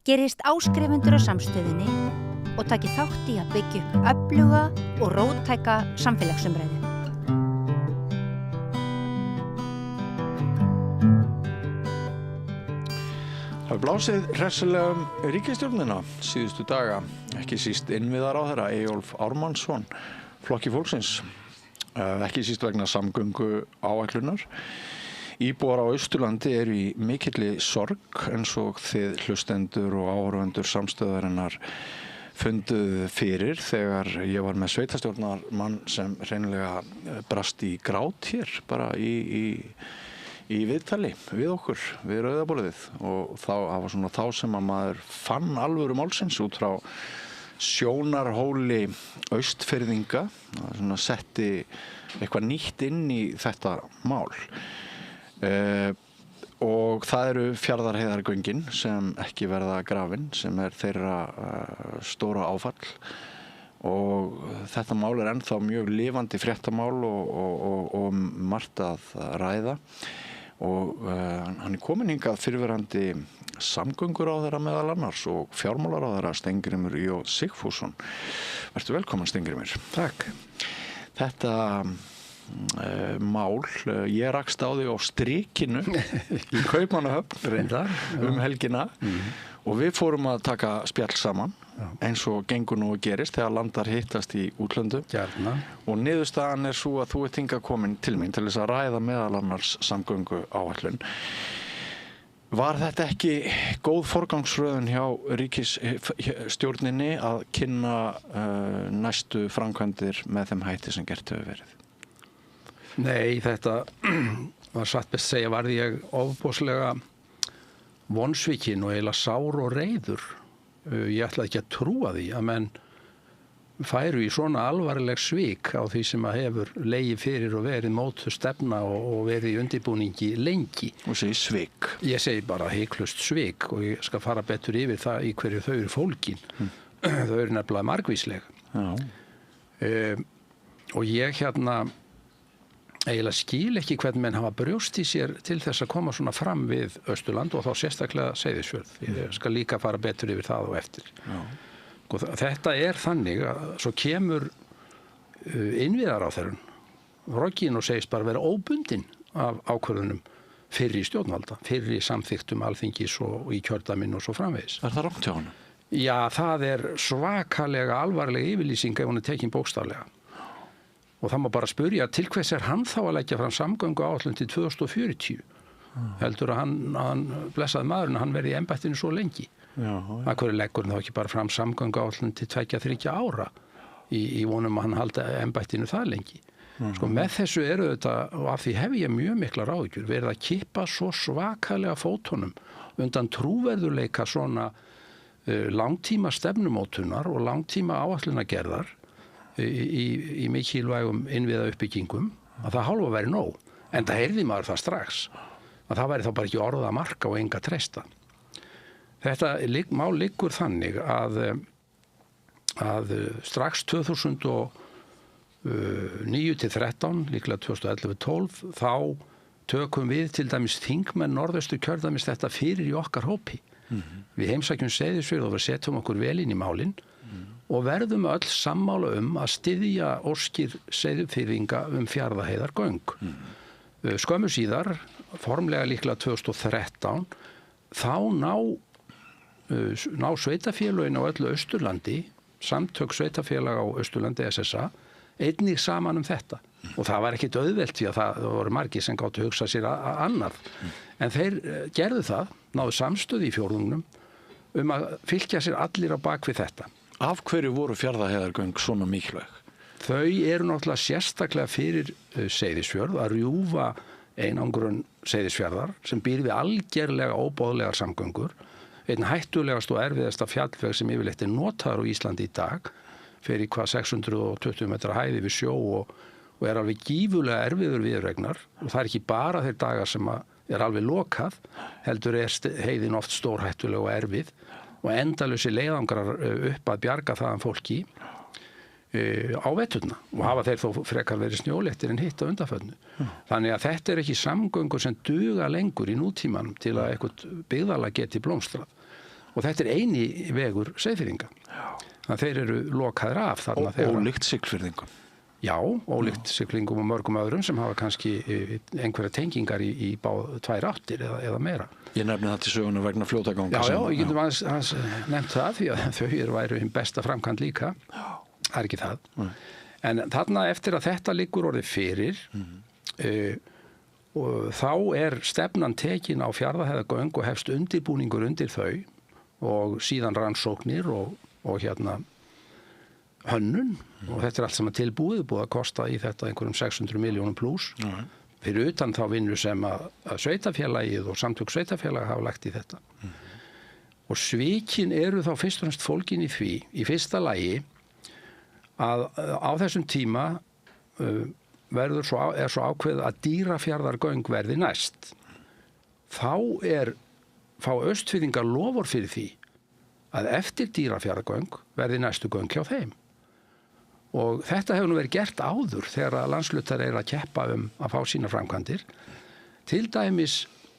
Gerist áskrifendur á Samstöðinni og taki þátt í að byggja upp öfluga og róttæka samfélagsumræðu. Það er blásið hressilega ríkisstjórnina síðustu daga, ekki síst innviðaráðherra Eyjólf Ármannsson, Flokki fólksins, ekki síst vegna samgöngu áætlunar. Íbúar á Austurlandi eru í mikilli sorg eins og þið hlustendur og áhorfendur Samstöðarinnar funduð fyrir þegar ég var með sveitarstjórnarmann sem hreinlega brast í grát hér, bara í viðtali við okkur, við Rauðaborðið, og það var svona þá sem að maður fann alvöru málsins út frá sjónarhóli Austfirðinga, svona setti eitthvað nýtt inn í þetta mál. Og það eru Fjarðarheiðargöngin sem ekki verða grafin, sem er þeirra stóra áfall, og þetta mál er ennþá mjög lifandi fréttamál og margt að ræða. Og hann er kominn hingað fyrrverandi samgönguráðherra meðal annars og fjármálaráðherra Steingrímur J. Sigfússon. Vertu velkominn, Steingrímur. Takk. Þetta mál, ég rakst á þig á Strikinu í Kaupmannahöfn helgina og við fórum að taka spjall saman eins og gengur nú og gerist þegar landar hittast í útlöndum. Gjarna. Og niðurstaðan er svo að þú ert hingað komin til mín til þess að ræða meðal annars samgöngu áætlun. Var þetta ekki góð forgangsröðun hjá ríkisstjórninni að kynna næstu framkvæmdir með þeim hætti sem gert hefur verið? Nei, þetta var satt best segja varð ég ofboðslega vonsvikinn og eiginlega sár og reiður. Ég ætlaði ekki að trúa því að menn færu í svona alvarleg svik á því sem að hefur legið fyrir og verið mótuð stefna og verið í undirbúningi lengi. Og segi svik? Ég segi bara hiklaust svik og ég skal fara betur yfir það í hverju þau eru fólkin. Þau eru nefnilega margvísleg. Og ég eiginlega skil ekki hvernig menn hafa brjóst í sér til þess að koma svona fram við Austurland og þá sérstaklega Seyðisfjörð. Ég skal líka fara betur yfir það og eftir. Og þetta er þannig að svo kemur innviðaráðherrann rogginn og segist bara vera óbundinn af ákvörðunum fyrri stjórnvalda, fyrri samþykktum Alþingis og í kjördæminu og svo framvegis. Er það rangt hjá honum? Já, það er svakalega alvarleg yfirlýsing ef hún er tekin bókstaflega. Og það má bara spyrja til hvers er hann þá að leggja fram samgöngu áætlun til 2040. Heldur að hann blessaði maðurinn, hann verið í embættinu svo lengi. Að hverju leggur hann þá ekki bara fram samgöngu áætlun til 2-3 ára í vonum að hann halda embættinu það lengi. Sko með þessu eru þetta, og af því hef ég mjög miklar áhyggjur, verið að kippa svo svakalega fótunum undan trúverðurleika svona langtíma stefnumótunar og langtíma áætlunagerðar í mikilvægum innviða uppbyggingum að það hálfa væri nóg. En það heyrði maður það strax. Að það væri þá bara ekki orða að marka og enga treysta. Þetta mál liggur þannig að strax 2009-13, líklega 2011-12, þá tökum við til dæmis þingmenn Norðaustur kjördæmis þetta fyrir í okkar hópi. Við heimsækjum Seyðisfjörð og við setjum okkur vel inn í málin og verðum öll sammála að styðja óskir Seyðfirðinga Fjarðarheiðargöng. Skömmu síðar, formlega líklega 2013, þá ná sveitafélögin á öllu Austurlandi, samtök sveitafélaga á Austurlandi SSA, einnig saman þetta. Og það var ekkit auðvelt því að það voru margir sem gátu hugsað sér annað. En þeir gerðu það, náðu samstöðu í fjórðungnum að fylkja sér allir á bak við þetta. Af hverju voru Fjarðarheiðargöng svona mikilvæg? Þau eru náttúrulega sérstaklega fyrir Seyðisfjörð að rjúfa einangrun Seyðisfjarðar sem býr við algerlega óboðlegar samgöngur. Einn hættulegast og erfiðasta fjallveg sem yfirleitt er notaður á Íslandi í dag fyrir 620 metra hæð yfir sjó og er alveg gífurlega erfiður viðuregnar. Og það er ekki bara þeir dagar sem er alveg lokað, heldur er heiðin oft stórhættuleg og erfið og endalausi leiðangrar upp að bjarga þaðan fólki á veturna og hafa þeir þó frekar verið snjóléttir en hitt á undanförnu. Þannig að þetta er ekki samgöngur sem duga lengur í nútímanum til að eitthvað byggðarlag geti blómstrað. og þetta eini vegur Seyðfirðinga. Þannig að þeir eru lokaðir af þarna. Ólíkt Siglfirðingum. Já, ólíkt Siglingum og mörgum öðrum sem hafa kannski einhverja tengingar í tvær áttir eða meira. Ég nefni það til söguna vegna fljótaganga. Já, ég getum aðeins nefnt það því að þau væru hinn besta framkvæmd líka. Það er ekki það. En þarna eftir að þetta liggur orðið fyrir, og þá er stefnan tekin á Fjarðarheiðargöng og hefst undirbúningur undir þau og síðan rannsóknir og hönnun og þetta er allt saman tilbúið, búið að kosta í þetta einhverjum 600 milljónum pluss. Fyrir utan þá vinnu sem að sveitafélagið og samtök sveitafélaga hafa lagt í þetta. Og svikin eru þá fyrst og fremst fólgin í því, í fyrsta lagi, að á þessum tíma er svo ákveðið að Dýrafjarðargöng verði næst. Þá fá Austfirðingar lofur fyrir því að eftir Dýrafjarðargöng verði næstu göng hjá þeim. Og þetta hefur nú verið gert áður þegar að landshlutar eru að keppa að fá sína framkvæmdir. Til dæmis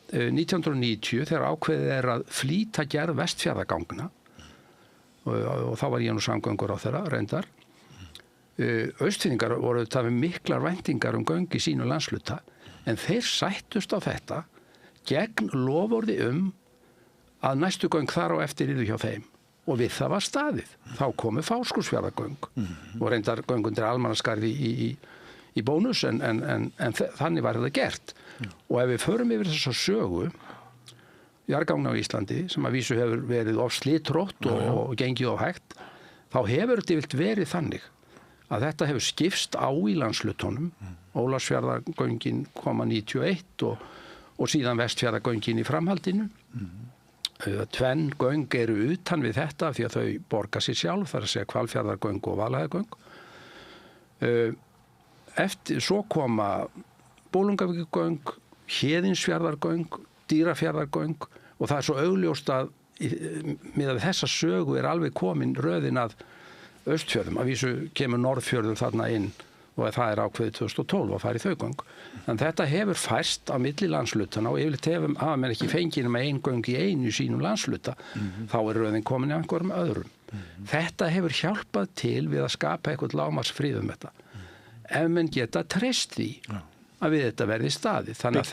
1990 þegar ákveðið er að flýta gerð Vestfjarðargangna og þá var ég nú samgöngur á þeirra reyndar. Austfirðingar voru það með miklar væntingar göng í sínu landshluta en þeir sættust á þetta gegn loforði að næstu göng þar á eftir yrðu hjá þeim. Og við það var staðið. Þá komu Fáskrúðsfjarðargöng og reyndar göng undir Almannaskarði í bónus en þannig var þetta gert. Og ef við förum yfir þessa sögu jarðgangna á Íslandi sem að vísu hefur verið of slitrótt og gengið of hægt, þá hefur þetta verið þannig að þetta hefur skipst á í landslutunum. Ólafsfjarðargöngin koma 91 og síðan Vestfjarðargöngin í framhaldinu. Tvenn göng eru utan við þetta því að þau borga sér sjálf, það er að segja Hvalfjarðargöng og Vaðlaheiðargöng. Svo koma Bolungarvíkurgöng, Héðinsfjarðargöng, Dýrafjarðargöng og það er svo augljóst að miðað við þessa sögu er alveg komin röðin að Austfjörðum. Að vísu kemur Norðfjörður þarna inn og það er ákveðið 2012 að fara í þau göng. En þetta hefur færst á milli landslutana og yfirleitt hafa menn ekki fengið með ein göng í einu sínum landsluta. Þá er röðin komin í einhverjum öðrum. Þetta hefur hjálpað til við að skapa eitthvað lágmarksfrið þetta. Ef menn geta treyst því að við þetta verði staðið. Þannig að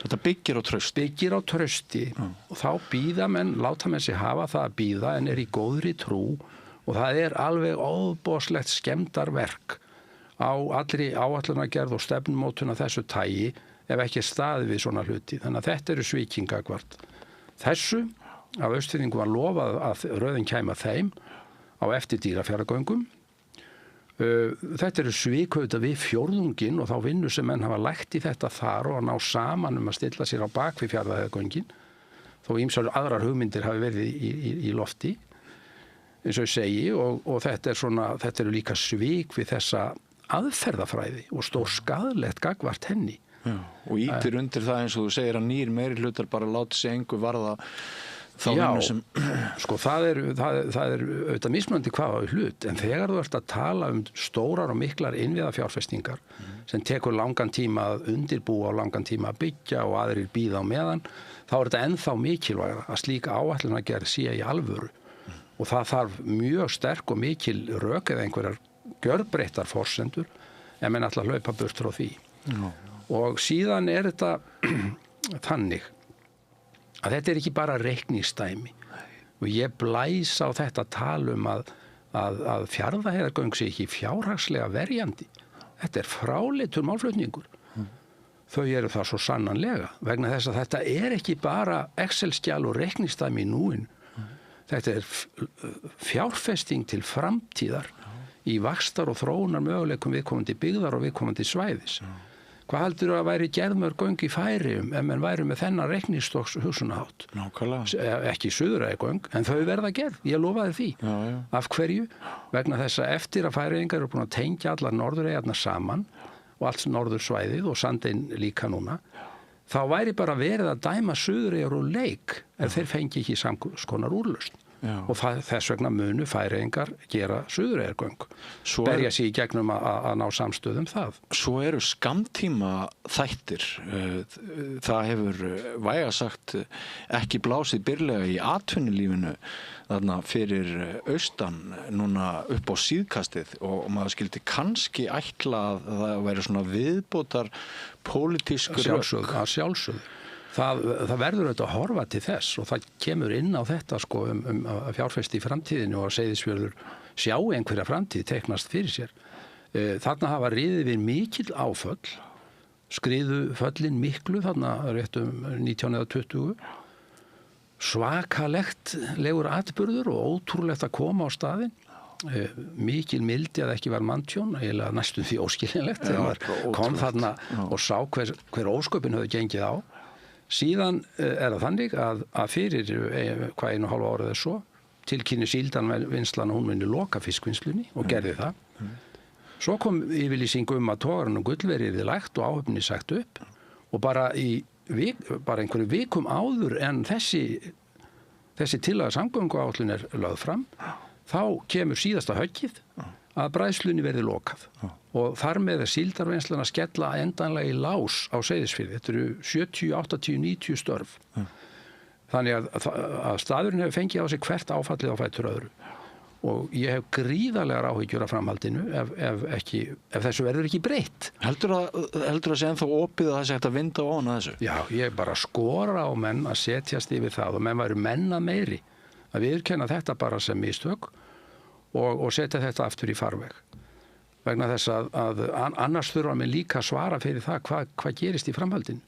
þetta byggir á trausti. Byggir á trausti og þá bíða menn, láta menn sig hafa það að bíða en er í góðri trú og það er alveg ofboðslegt skemmdarverk á allri áætlunargerð og stefnumótun af þessu tagi ef ekki staðið við svona hluti. Þannig að þetta eru svíkingagvart. Þessu af Austfirðingum var lofað að röðin kæma þeim á eftir Dýrafjarðargöngum. Þetta eru svíkauta við fjórðunginn og þá vinnu sem menn hafa lagt í þetta þar og að ná saman að stilla sér á bak við Fjarðarheiðargöngin. Þó ýmsar aðrar hugmyndir hafi verið í lofti, eins og ég segi, og þetta eru líka svík við þessa aðferðafræði og stór skaðlegt gagvart henni. Já, og ítir undir það eins og þú segir að nýr meiri hlutar bara láti sig engu varða þá vinnu sem... Sko það er auðvitað mismunandi hvað á hlut, en þegar þú ert að tala stórar og miklar innviðafjárfestingar sem tekur langan tíma að undirbúa og langan tíma að byggja og aðrir bíða á meðan, þá er þetta ennþá mikilvægt að slík áætlunargerð sé í alvöru. Og það þarf mjög sterk og mikil rök eða einhverjar gjörbreyttar forsendur en menn ætla að hlaupa burt frá því. Og síðan er þetta þannig að þetta er ekki bara reikningsdæmi og ég blæs á þetta tal að Fjarðarheiðargöng sé ekki fjárhagslega verjandi. Þetta er fráleitur málflutningur. Þau eru það svo sannanlega vegna þess að þetta er ekki bara Excel-skjal og reikningsdæmi í núin. Þetta er fjárfesting til framtíðar í vaxtar og þróunar möguleikum viðkomandi byggðar og viðkomandi svæðis. Hvað heldur að væri gerðmörg göng í Færeyjum ef menn væri með þennan reikningsstokks hugsunarhátt? Nákvæmlega. Ekki Suðureyjagöng, en þau verða gerð. Ég lofaði því. Já. Af hverju? Vegna þess að eftir að Færeyingar eru búin að tengja allar norðureyjarnar saman og allt norðursvæðið og Sandinn líka núna, þá væri bara verið að dæma Suðureyjar úr leik ef þeir fengi ekki samskonar úrlausn. og þess vegna munu Færeyingar gera Suðureyjargöng, berja sig í gegnum að ná samstöðum það. Svo eru skammtíma þættir. Það hefur væga sagt ekki blásið byrlega í atvinnulífinu þarna fyrir austan núna upp á síðkastið og maður skildi kannski ætla að það væri svona viðbótar pólitískur að sjálfsögðu. Það verður auðvitað að horfa til þess og það kemur inn á þetta sko að fjárfesti í framtíðinu og að Seyðisfjörður sjá einhverja framtíð teiknast fyrir sér. Þarna hafa riðið við mikil áföll, skriðu föllin miklu þarna rétt 19 eða 20, svakalegt legur atburður og ótrúlegt að koma á staðinn. Mikil mildi að ekki var manntjón, eiginlega næstum því óskiljanlegt þegar maður kom þarna og sá hver ósköpin höfðu gengið á. Síðan það þannig að fyrir hvað 1,5 árið eða svo tilkynni síldarvinnslan að hún muni loka fiskvinnslunni og gerði það. Svo kom yfirlýsing að togarinn Gullveri yrði lægt og áhöfninni sagt upp og bara einhverju vikum áður en þessi tillaga samgönguáætlun lögð fram, þá kemur síðasta höggið að bræðslunni verði lokað og þar með síldarvinnslan að skella endanlega í lás á Seyðisfirði. Þetta eru 70, 80, 90 störf. Þannig að staðurinn hefur fengið á sig hvert áfallið á fætur öðru og ég hef gríðarlegar áhyggjur af framhaldinu ef þessu verður ekki breytt. Heldur að sé ennþá opið að það sé hægt að vinda ofan að þessu? Já, ég bara skora á menn að setjast yfir það og menn væru menna meiri að viðurkenna þetta bara sem mistök og setja þetta aftur í farveg. Vegna þess að annars þurfa menn líka að svara fyrir það hvað gerist í framhaldinu.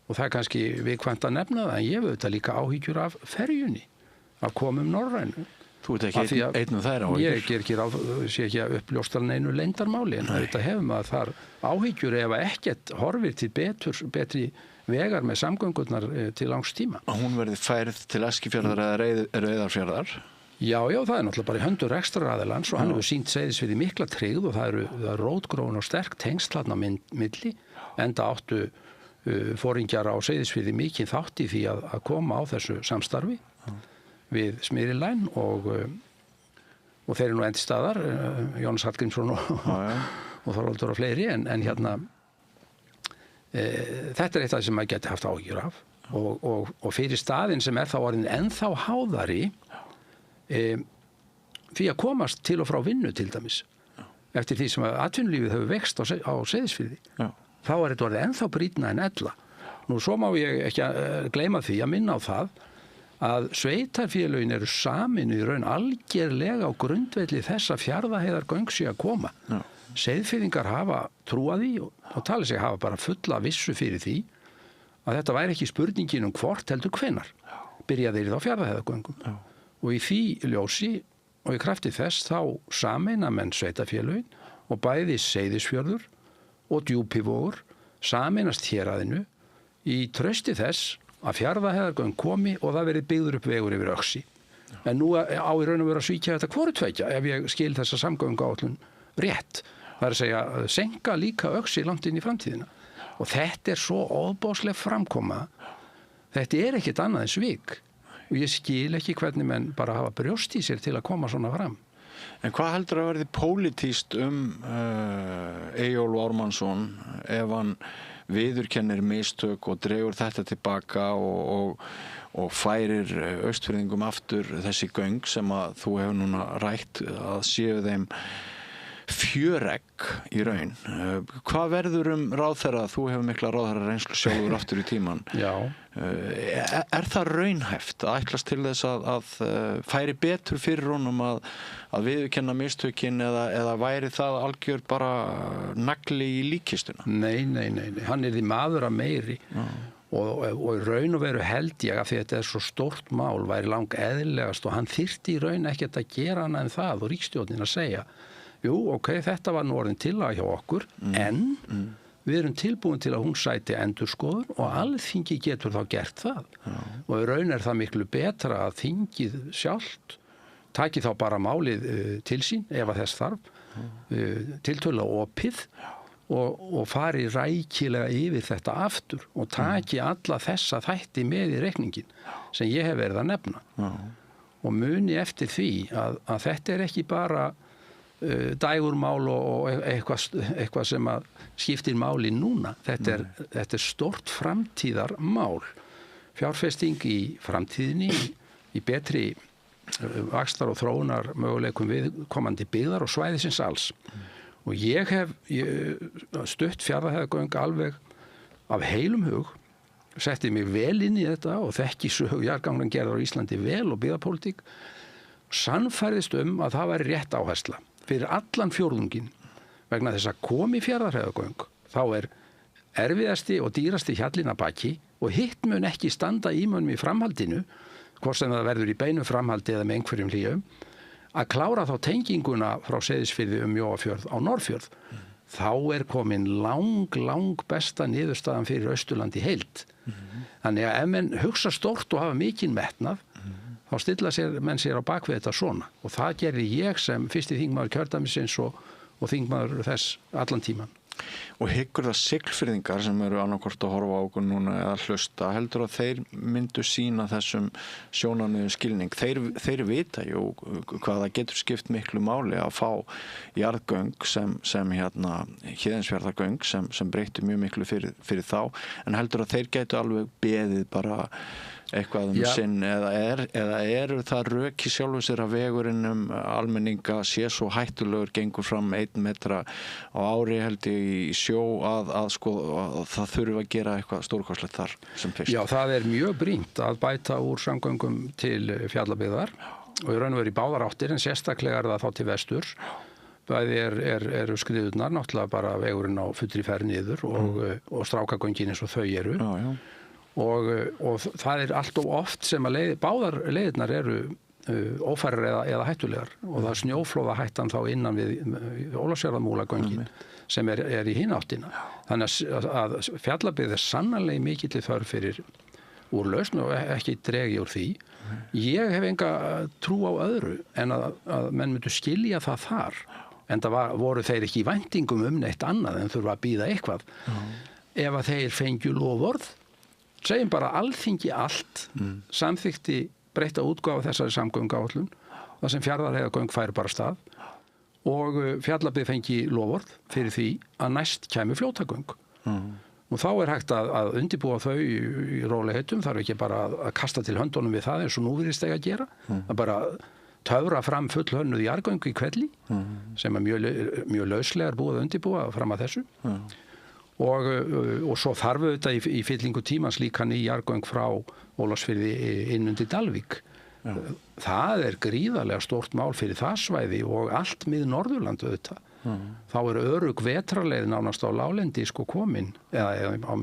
Og það kannski viðkvæmt að nefna það, en ég hef auðvitað líka áhyggjur af ferjunni, af komum Norrænu. Þú ert ekki einn þær áhyggjur? Ég sé ekki að uppljósta neinu leyndarmáli, en auðvitað hefum að þar áhyggjur ef ekkert horfir til betri vegar með samgöngurnar til langs tíma. Hún verði færð til Eskifjarðar eða Reyðarfjarðar? Já, það er náttúrulega bara í höndur rekstraraðilans og hann hefur sýnt Seyðisfirði mikla tryggð og það er rótgróin og sterk tengsl þarna milli, enda áttu foringjar á Seyðisfirði mikið þátt í því að koma á þessu samstarfi við Smyril og þeir eru nú endi staðar, Jónas Hallgrímsson og Þorvaldur og fleiri, en hérna þetta er eitt af það sem maður geti haft áhyggjur af og fyrir staðinn sem þá orðin ennþá háðari því að komast til og frá vinnu til dæmis eftir því sem að atvinnulífið hefur vext á Seyðisfirði. Þá þetta orðið ennþá brýnna en ella. Nú svo má ég ekki gleyma því að minna á það að sveitarfélögin eru saminu í raun algerlega á grundvelli þess að Fjarðarheiðargöng sé að koma. Seyðfirðingar hafa trúað því og talið sig hafa bara fulla vissu fyrir því að þetta væri ekki spurningin hvort heldur hvenær byrjaði þeir á Fjarðarheiðargöngum. Og í því ljósi og í krafti þess þá sameina menn sveitarfélögin og bæði Seyðisfjörður og Djúpivogur sameinast héraðinu í trausti þess að Fjarðarheiðargöng komi og það verið byggður upp vegur yfir Öxi. En nú á í raun og veru að svíkja þetta hvoru tveggja ef ég skil þessa samgönguáætlun rétt. Það er að segja senka líka Öxi langt inn í framtíðina. Og þetta er svo ofboðsleg framkoma. Þetta er ekkert annað en svik. Og ég skil ekki hvernig menn bara hafa brjóst í sér til að koma svona fram. En hvað heldur að verði pólitískt Eyjólf Ármannsson ef hann viðurkennir mistök og dregur þetta tilbaka og færir Austfirðingum aftur þessi göng sem að þú hefur núna rætt að séu þeim fjöregg í raun. Hvað verður ráðherra? Þú hefur mikla ráðherra reynslu sjálfur aftur í tíman. Já. Er það raunhæft að ætlast til þess að færi betur fyrir honum að viðurkenna mistökin eða væri það algjör bara nagli í líkkistuna? Nei. Hann er því maður að meiri og í raun og veru held ég að því þetta er svo stórt mál væri lang eðlilegast og hann þyrfti í raun ekkert að gera annað en það og ríkisstjórnin að segja jú, ok, þetta var nú orðin tillaga hjá okkur en við erum tilbúin til að hún sæti endurskoðun og Alþingi getur þá gert það og í raun er það miklu betra að þingið sjálft taki þá bara málið til sín ef að þess þarf tiltölulega opið og fari rækilega yfir þetta aftur og taki alla þessa þætti með í reikningin sem ég hef verið að nefna og muni eftir því að þetta ekki bara dægurmál og eitthvað sem að skiptir máli núna. Þetta er stórt framtíðarmál. Fjárfesting í framtíðinni, í betri vaxtar og þróunar möguleikum viðkomandi byggðar og svæðisins alls. Og ég hef stutt Fjarðarheiðargöng alveg af heilum hug, setti mig vel inn í þetta og þekki sögu jarðgangagerðar á Íslandi vel og byggðapólitík, sannfærðist að það væri rétt áhersla fyrir allan fjórðunginn vegna þess að komi Fjarðarheiðargöng þá erfiðasti og dýrasti hjallinn að baki og hitt mun ekki standa í mönnum í framhaldinu, hvort sem það verður í beinu framhaldi eða með einhverjum hlýjum, að klára þá tenginguna frá Seyðisfirði Mjóafjörð á Norðfjörð. Þá komin lang besta niðurstaðan fyrir Austurland í heild. Þannig að ef menn hugsa stórt og hafa mikinn metnað, þá stilla menn sér á bakvið þetta svona. Og það gerði ég sem fyrsti þingmaður kjördæmisins og þingmaður þess allan tíman. Og hyggur það Siglfirðingar sem eru annarkvort að horfa á okkur núna eða hlusta, heldur að þeir myndu sýna þessum sjónarmiðum skilning. Þeir vita jú hvað það getur skipt miklu máli að fá jarðgöng sem Héðinsfjarðargöng sem breytti mjög miklu fyrir þá, en heldur að þeir gætu alveg beðið bara eitthvað sinn eða eru það rök í sjálfu sér að vegurinn almenninga sé svo hættulegur gengur fram 1 metra á ári held ég í sjó að það þurfi að gera eitthvað stórkostlegt þar sem fyrst. Já, það mjög brýnt að bæta úr samgöngum til Fjallabyggðar og í raun og veru í báðar áttir en sérstaklega það þá til vesturs. Bæði eru skriðurnar náttúrulega bara vegurinn á fullri ferð niður og strákagöngin eins og þau eru. Já. Og það allt of oft sem að báðar leiðirnar eru ófærar eða hættulegar og það snjóflóðahættan þá innan við Ólafsfjarðarmúlagöngin sem í hinn áttina. Þannig að Fjallabyggð sannarlega mikilli þörf fyrir úrlausn og ekki dregi úr því. Ég hef enga trú á öðru en að menn myndu skilja það þar. En það voru þeir ekki í væntingum neitt annað en þurfa að bíða eitthvað. Ef að þeir fengju loforð, segjum bara Alþingi allt samþykti breytta útgáfa þessari samgönguáætlun þar sem Fjarðarheiðargöng færi bara stað og Fjallabyggð fengi loforð fyrir því að næst kæmi fljótagöng. Og þá hægt að undirbúa þau í rólegheitum, þarf ekki bara að kasta til höndunum við það eins og nú virðist eiga að gera, að bara töfra fram fullhönnuð jarðgöng í Hvelli sem mjög lauslega búið að undirbúa fram að þessu. Og svo þarf auðvitað í fyllingu tímans líka ný jarðgöng frá Ólafsfirði inn undir Dalvík. Það gríðarlega stórt mál fyrir það svæði og allt mið Norðurland auðvitað. Þá örugg vetrarleið nánast á láglendi komin eða á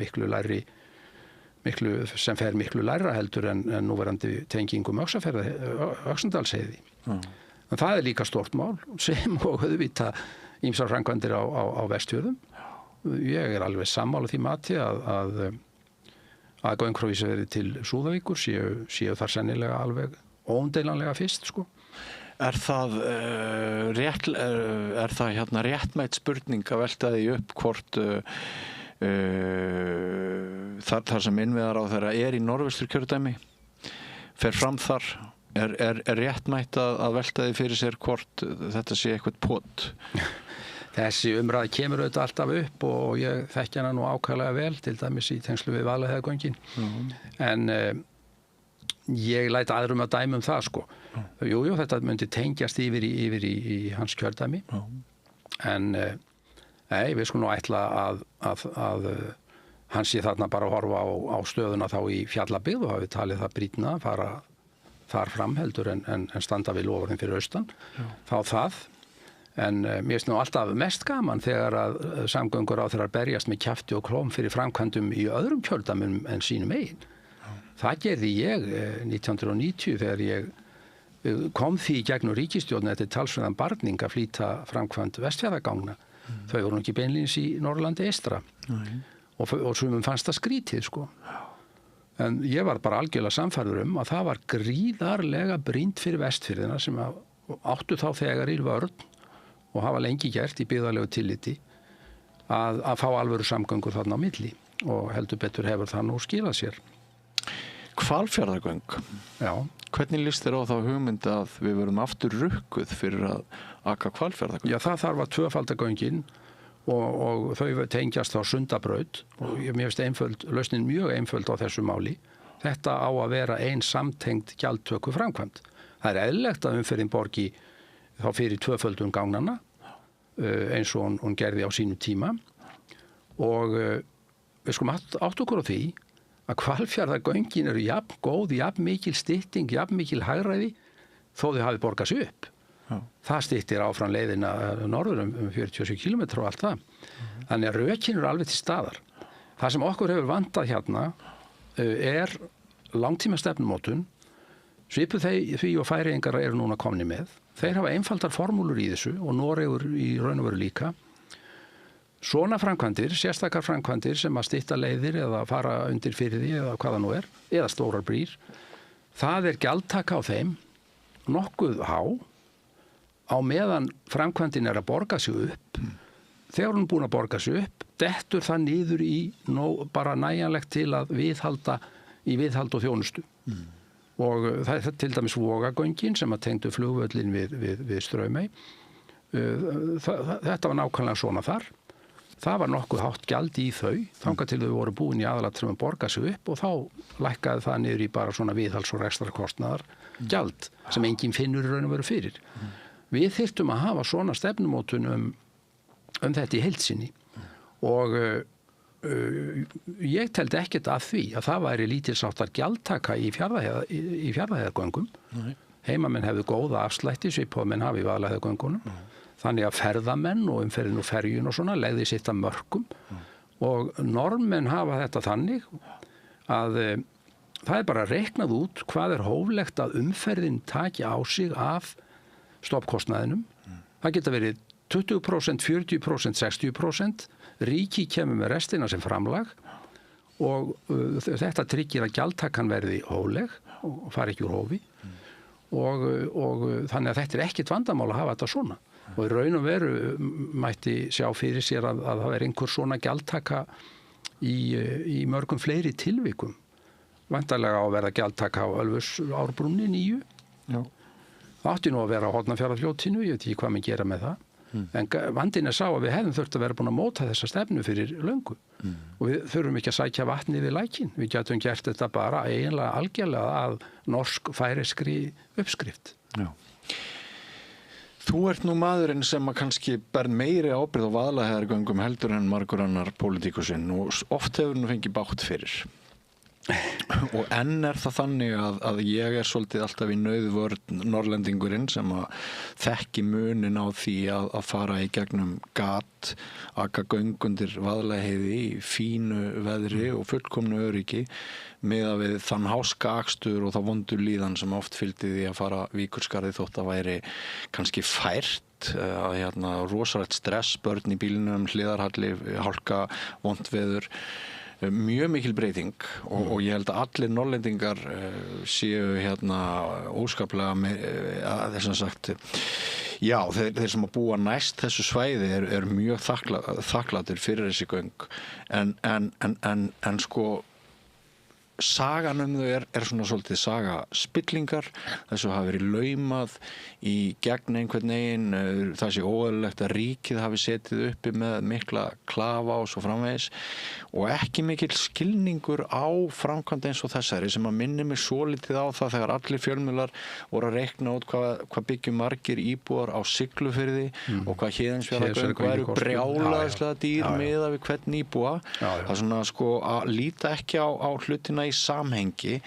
sem fer miklu lægra heldur en núverandi tengingum Öxnadalsheiði. En það líka stórt mál sem og auðvitað ýmsar framkvæmdir á Vestfjörðum. Ég alveg sammála því mati að göng frá Ísafirði til Súðavíkur séu þar sennilega alveg óumdeilanlega fyrst Er það réttmætt spurning að velta því upp hvort þar sem innviðaráðherra í Norðvesturkjördæmi fer fram þar er réttmætt að velta því fyrir sér hvort þetta sé eitthvað pott? Þessi umræða kemur auðvitað alltaf upp og ég þekki hana nú ákaflega vel, til dæmis í tengslu við Vaðlaheiðargöngin. En ég læt aðrum að dæma það Jú, þetta myndi tengjast yfir í hans kjördæmi. En við skulum nú ætla að hann sé þarna bara að horfa á stöðuna þá í Fjallabyggð og hafi talið það brýnna að fara þar fram heldur en standa við loforðin fyrir austan. Þá það. En mér finnst nú alltaf mest gaman þegar að samgönguráðherrar berjast með kjafti og klóm fyrir framkvæmdum í öðrum kjördæmum en sínum eigin. Það gerði ég 1990 þegar ég kom því í gegnum ríkisstjórn eftir talsverðan barning að flýta framkvæmd Vestfjarðagangna. Þau voru ekki beinlínis í Norðurlandi eystra og sumum fannst það skrítið En ég var bara algjörlega sannfærður að það var gríðarlega brýnt fyrir Vestfirðina sem áttu þá þegar í vörn og hafa lengi gert í byggðarlegu tilliti að fá alvöru samgöngur þarna á milli og heldur betur hefur það nú skilað sér. Hvalfjarðargöng. Já. Hvernig líst þér á þá hugmynd að við verum aftur rukkuð fyrir að aka Hvalfjarðargöng? Já, það þarf að tvöfalda göngin og þau tengjast á Sundabraut og mér finnst lausnin mjög einföld á þessu máli. Þetta á að vera ein samtengd gjaldtöku framkvæmd. Það er eðlilegt að umferðin borgi þá fyrir tvöföldun gangnanna eins og hún gerði á sínu tíma og við skulum átt okkur á því að Hvalfjarðargöngin eru jafn góð, jafn mikil stytting, jafn mikil hagræði þó þau hafi borgað sig upp. Já. Það styttir áfram leiðina norður 47 km og allt það. Þannig að rökin eru alveg til staðar. Það sem okkur hefur vantað hérna er langtíma stefnumótun, svipuð því og Færeyingar eru núna komni með. Þeir hafa einfaldar formúlur í þessu og Noregur í raun og veru líka. Svona framkvæmdir, sérstakar framkvæmdir sem að stytta leiðir eða fara undir firði eða hvaða nú er, eða stórar brýr, það er gjaldtaka á þeim, nokkuð há, á meðan framkvæmdin er að borga sig upp. Þegar hún er búin að borga sig upp, dettur það niður í bara nægjanlegt til að viðhald og þjónustu. Og það er til dæmis Vogagöngin sem að tengdu flugvöllin við Straumey. Þetta var nákvæmlega svona þar. Það var nokkuð hátt gjald í þau, þangað til þau voru búin í aðalatriðum að borga sig upp og þá lækkaði það niður í bara svona viðhalds- og rekstrarkostnaðar gjald sem enginn finnur í raun og veru fyrir. Við þyrftum að hafa svona stefnumótun þetta í heild sinni og ég teldi ekkert að því að það væri lítilsháttar gjaldtaka í Fjarðarheiðargöngum. Heimamenn hefðu góða afslætti svipað menn hafi í Vaðlaheiðargöngunum. Þannig að ferðamenn og umferðin og ferjun og svona legði sitt að mörkum og Norðmenn hafa þetta þannig að það er bara reiknað út hvað er hóflegt að umferðin taki á sig af stoppkostnaðinum. Það geta verið 20%, 40%, 60%. Ríki kemur með restina sem framlag og þetta tryggir að gjaldtakan verði hófleg og fari ekki úr hófi og þannig að þetta er ekkert vandamál að hafa þetta svona. Og í raun og veru mætti sjá fyrir sér að það er einhver svona gjaldtaka í mörgum fleiri tilvikum. Væntanlega á að verða gjaldtaka á Ölfusárbrúnni 9. Já. Það átti nú að vera á Hornafjarðarfljótinu, ég veit ekki hvað maður gera með það. En vandinn er sá að við hefðum þurft að vera búin að móta þessa stefnu fyrir löngu. Og við þurfum ekki að sækja vatni við lækin. Við getum gert þetta bara eiginlega algjörlega að norsk-færeyskri uppskrift. Já. Þú ert nú maðurinn sem að kannski ber meiri ábyrgð á Vaðlaheiðargöngum heldur en margur annar pólitíkusinn og oft hefur nú fengið bátt fyrir. Og enn er það þannig að ég er svolítið alltaf í nauðvörn norrlendingurinn sem að þekki munin á því að fara í gegnum gat, aka göng undir Vaðlaheiði í fínu veðri og fullkomnu öryggi miðað við þann háska akstur og þá vondur líðan sem oft fylgdi því að fara Víkurskarði þótt að væri kannski fært að rosalegt stress, börn í bílnum, hliðarhalli, hálka, vont veður. Mjög mikil breyting og ég held að allir norrlendingar séu óskaplega þess að sagt já, þeir sem að búa næst þessu svæði er mjög þakklátir fyrir þessi göng en sko sagan þau er svona svolítið saga spillingar, þessu hafi verið laumað í gegn einhvern veginn, það sé óeðlilegt að ríkið hafi setið uppi með mikla klafa og svo framvegis og ekki mikil skilningur á framkvæmd eins og þessari sem að minni mig svolítið á það þegar allir fjölmiðlar voru að reikna út hvað byggjum margir íbúar á Siglufirði og hvað Héðinsfjarðargöng væru brjálæðislega dýr miðað við hvern íbúa. Það er svona sko að líta ekki á hlutina í samhengi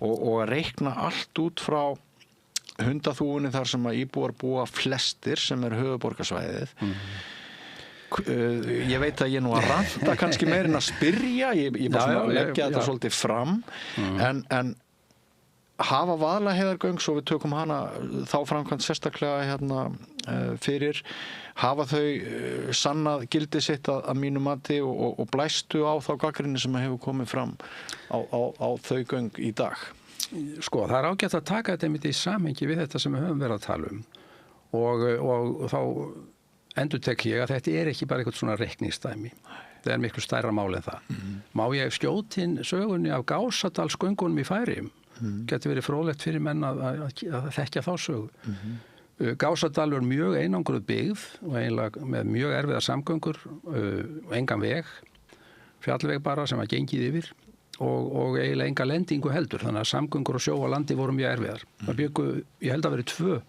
og að reikna allt út frá hundaþúfunni þar sem að íbúar búa flestir sem er höfuðborgarsvæðið. Ég veit að ég nú að ranta kannski meir en að spyrja, ég bara svona leggja þetta svolítið fram en hafa Vaðlaheiðargöng svo við tökum hana þá framkvæmt sérstaklega fyrir hafa þau sannað gildi sitt að mínu mati og blæstu á þá gagnrýni sem hefur komið fram á þau göng í dag. Sko, það er ágætt að taka þetta einmitt í samhengi við þetta sem við höfum verið að tala um og þá endurtek ég að þetta er ekki bara eitthvað svona reikningsdæmi. Það er miklu stærra mál en það. Má ég skjóta inn sögunni af Gásadalsgöngunum í Færeyjum? Geti verið fróðlegt fyrir menn að þekkja þá sögu. Gásadalur er mjög einangruð byggð og eiginlega með mjög erfiðar samgöngur og engan veg, fjallveg bara sem var gengið yfir og eiginlega enga lendingu heldur, þannig að samgöngur og sjó á landi voru mjög erfiðar. Það byggu, ég held að verið 2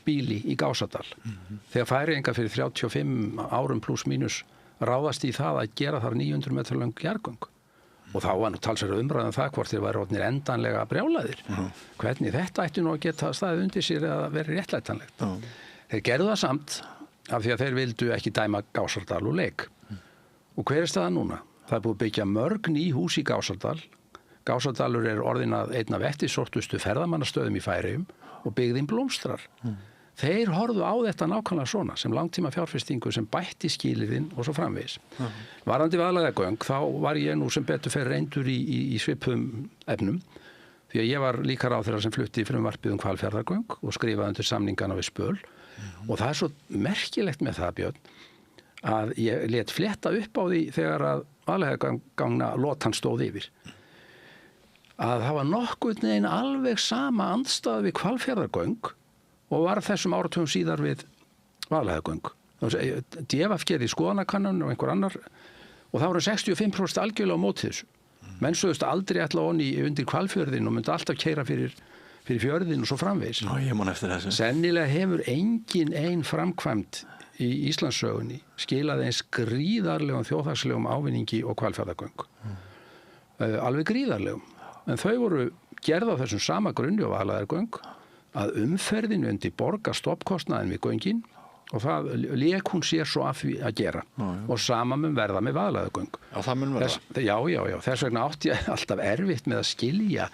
bíli í Gásadal. Þegar Færeyingar fyrir 35 árum pluss mínus ráðast í það að gera þar 900 metra löng jarðgöng. Og þá var nú talsverð umræðan það hvort þeir væru orðnir endanlega brjálaðir. Hvernig þetta ætti nú að geta staðið undir sér eða verið réttlætanlegt. Þeir gerðu það samt af því að þeir vildu ekki dæma Gásadal úr leik. Og hver er staðan núna? Það er búið byggja mörg ný hús í Gásadal. Gásadalur er orðin að einn af eftirsóttustu ferðamannastöðum í Færeyjum og byggðin blómstrar. Þeir horfðu á þetta nákvæmlega svona sem langtíma fjárfestingu sem bætti skilyrðin og svo framvegis. Varðandi Vaðlaheiðargöng þá var ég nú sem betur fer reyndur í svipum efnum því að ég var líka ráðherra sem flutti frumvarpið Hvalfjarðargöng og skrifaði undir samningana við Spöl og það er svo merkilegt með það, Björn, að ég let flétta upp á því þegar að Vaðlaheiðargangna lotan stóð yfir að það var nokkurn veginn alveg sama andstæða við Hvalfjarðargöng og var þessum áratugum síðar við Vaðlaheiðargöng. DFF gerði skoðanakannun og einhver annar og það voru 65% algjörlega á móti þessu. Menn sögðust aldrei ætla undir Hvalfjörðin og myndi alltaf keyra fyrir fjörðin og svo framvegis. Já, ég man eftir þessu. Sennilega hefur engin ein framkvæmd í Íslandssögunni skilað eins gríðarlegum þjóðhagslegum ávinningi og Hvalfjarðargöng. Alveg gríðarlegum. En þau voru gerð á þessum sama grunni og Vaðlaheiðargöng að umferðinu undir borga stoppkostnaðin við göngin og það lék hún sér svo af því að gera og sama mun verða með Vaðlaheiðargöng. Já, það mun verða. Já. Þess vegna átti ég alltaf erfitt með að skilja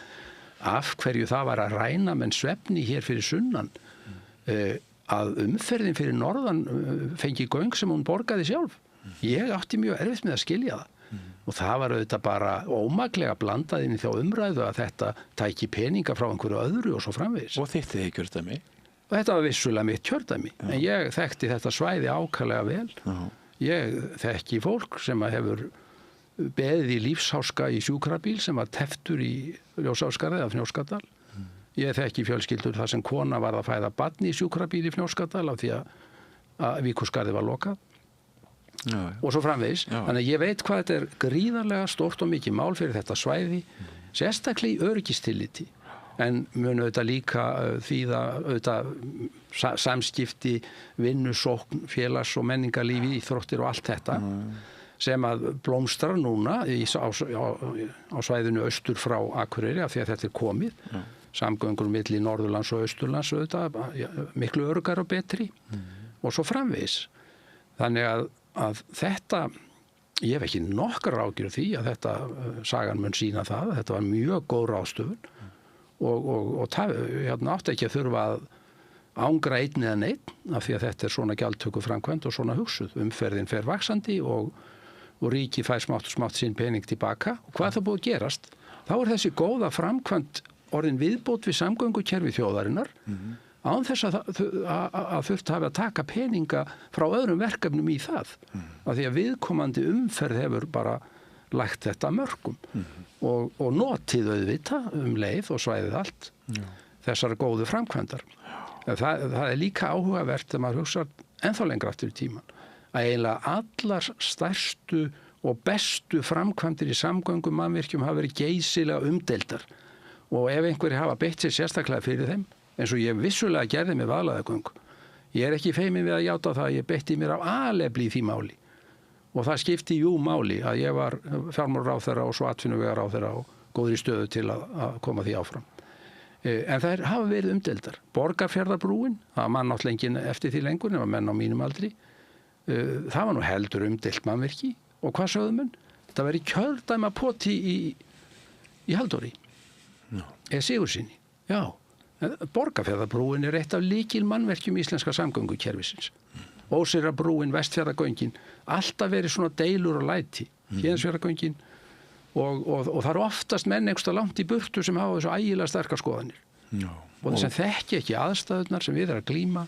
af hverju það var að ræna menn svefni hér fyrir sunnan að umferðin fyrir norðan fengi göng sem hún borgaði sjálf. Ég átti mjög erfitt með að skilja það. Og það var auðvitað bara ómaklega blandað inn í þá umræðu að þetta tæki peninga frá einhverju öðru og svo framvegis. Og þitt þið kjördæmi? Og þetta var vissulega mitt kjördæmi. En ég þekkti þetta svæði ákaflega vel. Ég þekki fólk sem hefur beðið í lífsháska í sjúkrabíl sem var teftur í Ljósáskarði eða Fnjóskadal. Ég þekki fjölskyldur þar sem kona var að fæða barn í sjúkrabíl í Fnjóskadal af því að Víkurskarði var lokað. Og svo framvegis. Þannig að ég veit hvað þetta er gríðarlega stórt og mikið mál fyrir þetta svæði, sérstaklega í öryggistilliti. En munu auðvitað líka þýða auðvitað samskipti, vinnusókn, félags- og menningarlífi, íþróttir og allt þetta sem að blómstrar núna á svæðinu austur frá Akureyri af því að þetta er komið. Samgöngur milli Norðurlands og Austurlands auðvitað, miklu öruggar og betri og svo framvegis. Þannig að þetta, ég hef ekki nokkrar ágjur því að þetta sagan mun sýna það, þetta var mjög góð ráðstöfun og það átti ekki að þurfa að ángra einn eða neinn af því að þetta er svona gjaldtöku framkvæmd og svona hugsuð. Umferðin fer vaxandi og ríki fær smátt og smátt sín pening tilbaka og hvað það búið að gerast? Þá er þessi góða framkvæmd orðin viðbót við samgöngukerfi þjóðarinnar án þess að þurft hafi að taka peninga frá öðrum verkefnum í það. Af því að viðkomandi umferð hefur bara lagt þetta mörkum og notið auðvitað leið og svæðið allt þessar góðu framkvæmdar. Það er líka áhugavert þegar maður hugsa ennþá lengra aftur í tíman að eiginlega allar stærstu og bestu framkvæmdir í samgöngum mannvirkjum hafa verið geysilega umdeildar og ef einhverjir hafa beitt sér sérstaklega fyrir þeim eins og ég vissulega gerði með Vaðlaheiðargöng. Ég er ekki feiminn við að játa það að ég beitti mér af alefli í því máli. Og það skipti máli að ég var fjármálaráðherra og svo atvinnuvegaráðherra og góður í stöðu til að koma því áfram. En þær hafa verið umdeildar. Borgarfjarðarbrúin, það mann átt lengin eftir því lengur, nema menn á mínum aldri. Það var nú heldur umdeilt mannvirki. Og hvað sögðu menn? Það verið kjördæma poti í Halldóri. Sigurðssyni. Já. Borgarfjarðarbrúin er eitt af lykil mannverkjum íslenska samgöngukerfisins. Óseyrarbrúin, Vestfjarðargöngin, alltaf verið svona deilur og læti. Héðinsfjarðargöngin og það eru oftast menn einhversta langt í burtu sem hafa þessu ægilega sterkar skoðanir. Og þess að þekki ekki aðstæðurnar sem við erum að glíma,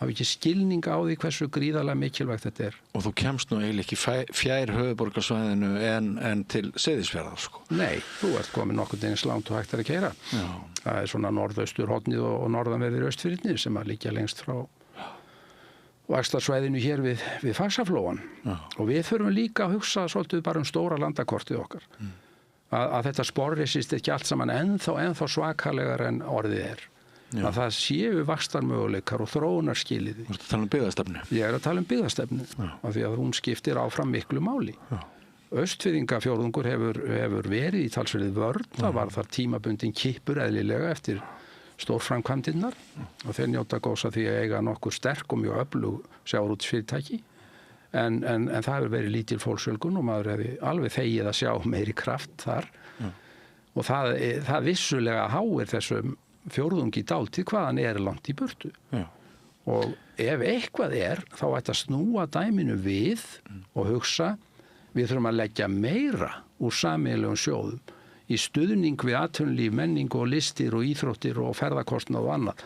hafa ekki skilning á því hversu gríðarlega mikilvægt þetta er. Og þú kemst nú eiginlega ekki fjær höfuðborgarsvæðinu en til Seyðisfjarðar, sko. Nei, þú ert komin nokkurn veginn langt og hægt að keyra. Já. Það er svona norðausturhornið og norðanverðir Austfirðirnir sem að liggja lengst frá vaxtarsvæðinu hér við Faxaflóan. Og við þurfum líka að hugsa svolítið bara stóra landakortið okkar. Að þetta sporrisist ekki allt saman ennþá svakalegar en orðið er. Já. Að það séu vaxtarmöguleikar og þróunarskilyrði. Þú ert að tala byggðastefnu? Ég er að tala byggðastefnu, af því að hún skiptir áfram miklu máli. Austfirðingafjórðungur hefur verið í talsverðið vörn, það var þar tímabundin kippur eðlilega eftir stórframkvæmdirnar og þeir njóta góðs að því að eiga nokkur sterk og mjög öflug sjávarútvegsfyrirtæki en það hefur verið lítil fólksfjölgun og maður hefði alveg þegið að sjá meiri kraft þar og það vissulega háir þessum fjórðungi dálítið hvaðan er langt í burtu. Já. Og ef eitthvað þá ætti að snúa dæminu við og hugsa við þurfum að leggja meira úr sameiginlegum sjóðum í stuðning við atvinnulíf, menningu og listir og íþróttir og ferðakostnað og annað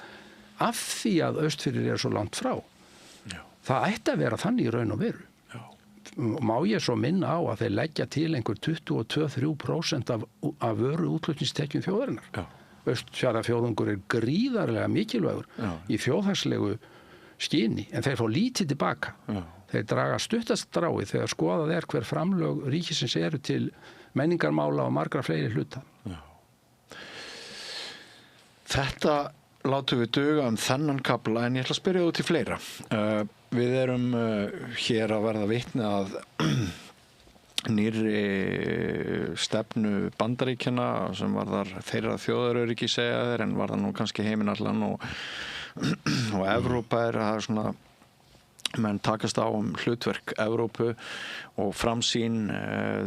af því að Austfirðir er svo langt frá. Já. Það ætti að vera þannig í raun og veru. Já. Má ég svo minna á að þeir leggja til einhver 22-23% af vöru útflutningstekjum þjóðarinnar. Já. Austfjarðafjórðungur er gríðarlega mikilvægur í þjóðhagslegu skyni en þeir fá lítið tilbaka. Já. Þeir draga stuttast stráið þegar skoðað er hver framlög ríkisins eru til menningarmála og margra fleiri hluta. Já. Þetta látum við duga þennan kafla en ég ætla að spyrja þú til fleira. Við erum hér að verða vitni að nýrri stefnu Bandaríkjanna sem varðar þeirra þjóðaröryggi segja þeir en varðar nú kannski heiminn allan og Evrópa það er svona menn takast á hlutverk Evrópu og framsýn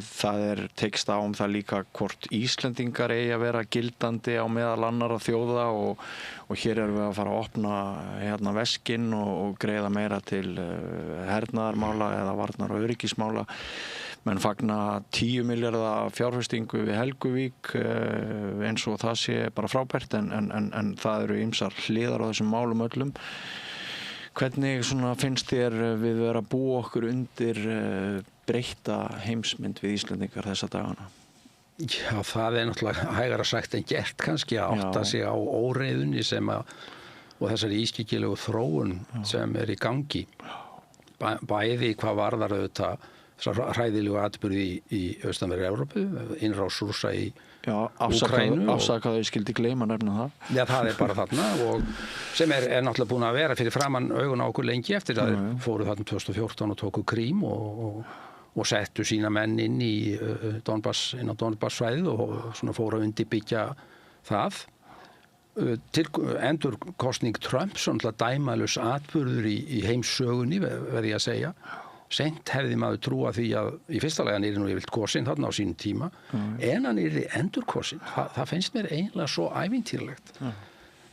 það tekst á það líka hvort Íslendingar eigi að vera gildandi á meðal annarra þjóða og hér erum við að fara að opna veskinn og greiða meira til hernaðarmála eða varnar- og öryggismála. Menn fagna 10 milljarða fjárfestingu við Helguvík eins og það sé bara frábært en það eru ýmsar hliðar á þessum málum öllum. Hvernig finnst þér við vera að búa okkur undir breytta heimsmynd við Íslendingar þessa dagana? Já, það er náttúrulega hægara sagt en gert kannski að átta sig á óreiðunni og þessari ískyggilegu þróun sem er í gangi. Bæði hvað varðar auðvitað hræðilegu atburði í austanverðri Evrópu, innrás Rússa í Úkraínu. Afsakaðu, ég skildi gleyma nefna það. Já, það er bara þarna og sem er náttúrulega búin að vera fyrir framan augun á okkur lengi eftir að þeir fóru þarna 2014 og tóku Krím og settu sína menn inn í inn á Donbass-svæðið og svona fóru að undirbyggja það. Til endurkosning Trump, svona dæmalus atburður í heimssögunni, verði ég að segja. Seint hefði maður trúa því að í fyrsta lagi hann nú yfirleitt kosinn þarna á sínum tíma en hann endurkosinn. Það finnst mér eiginlega svo ævintýrlegt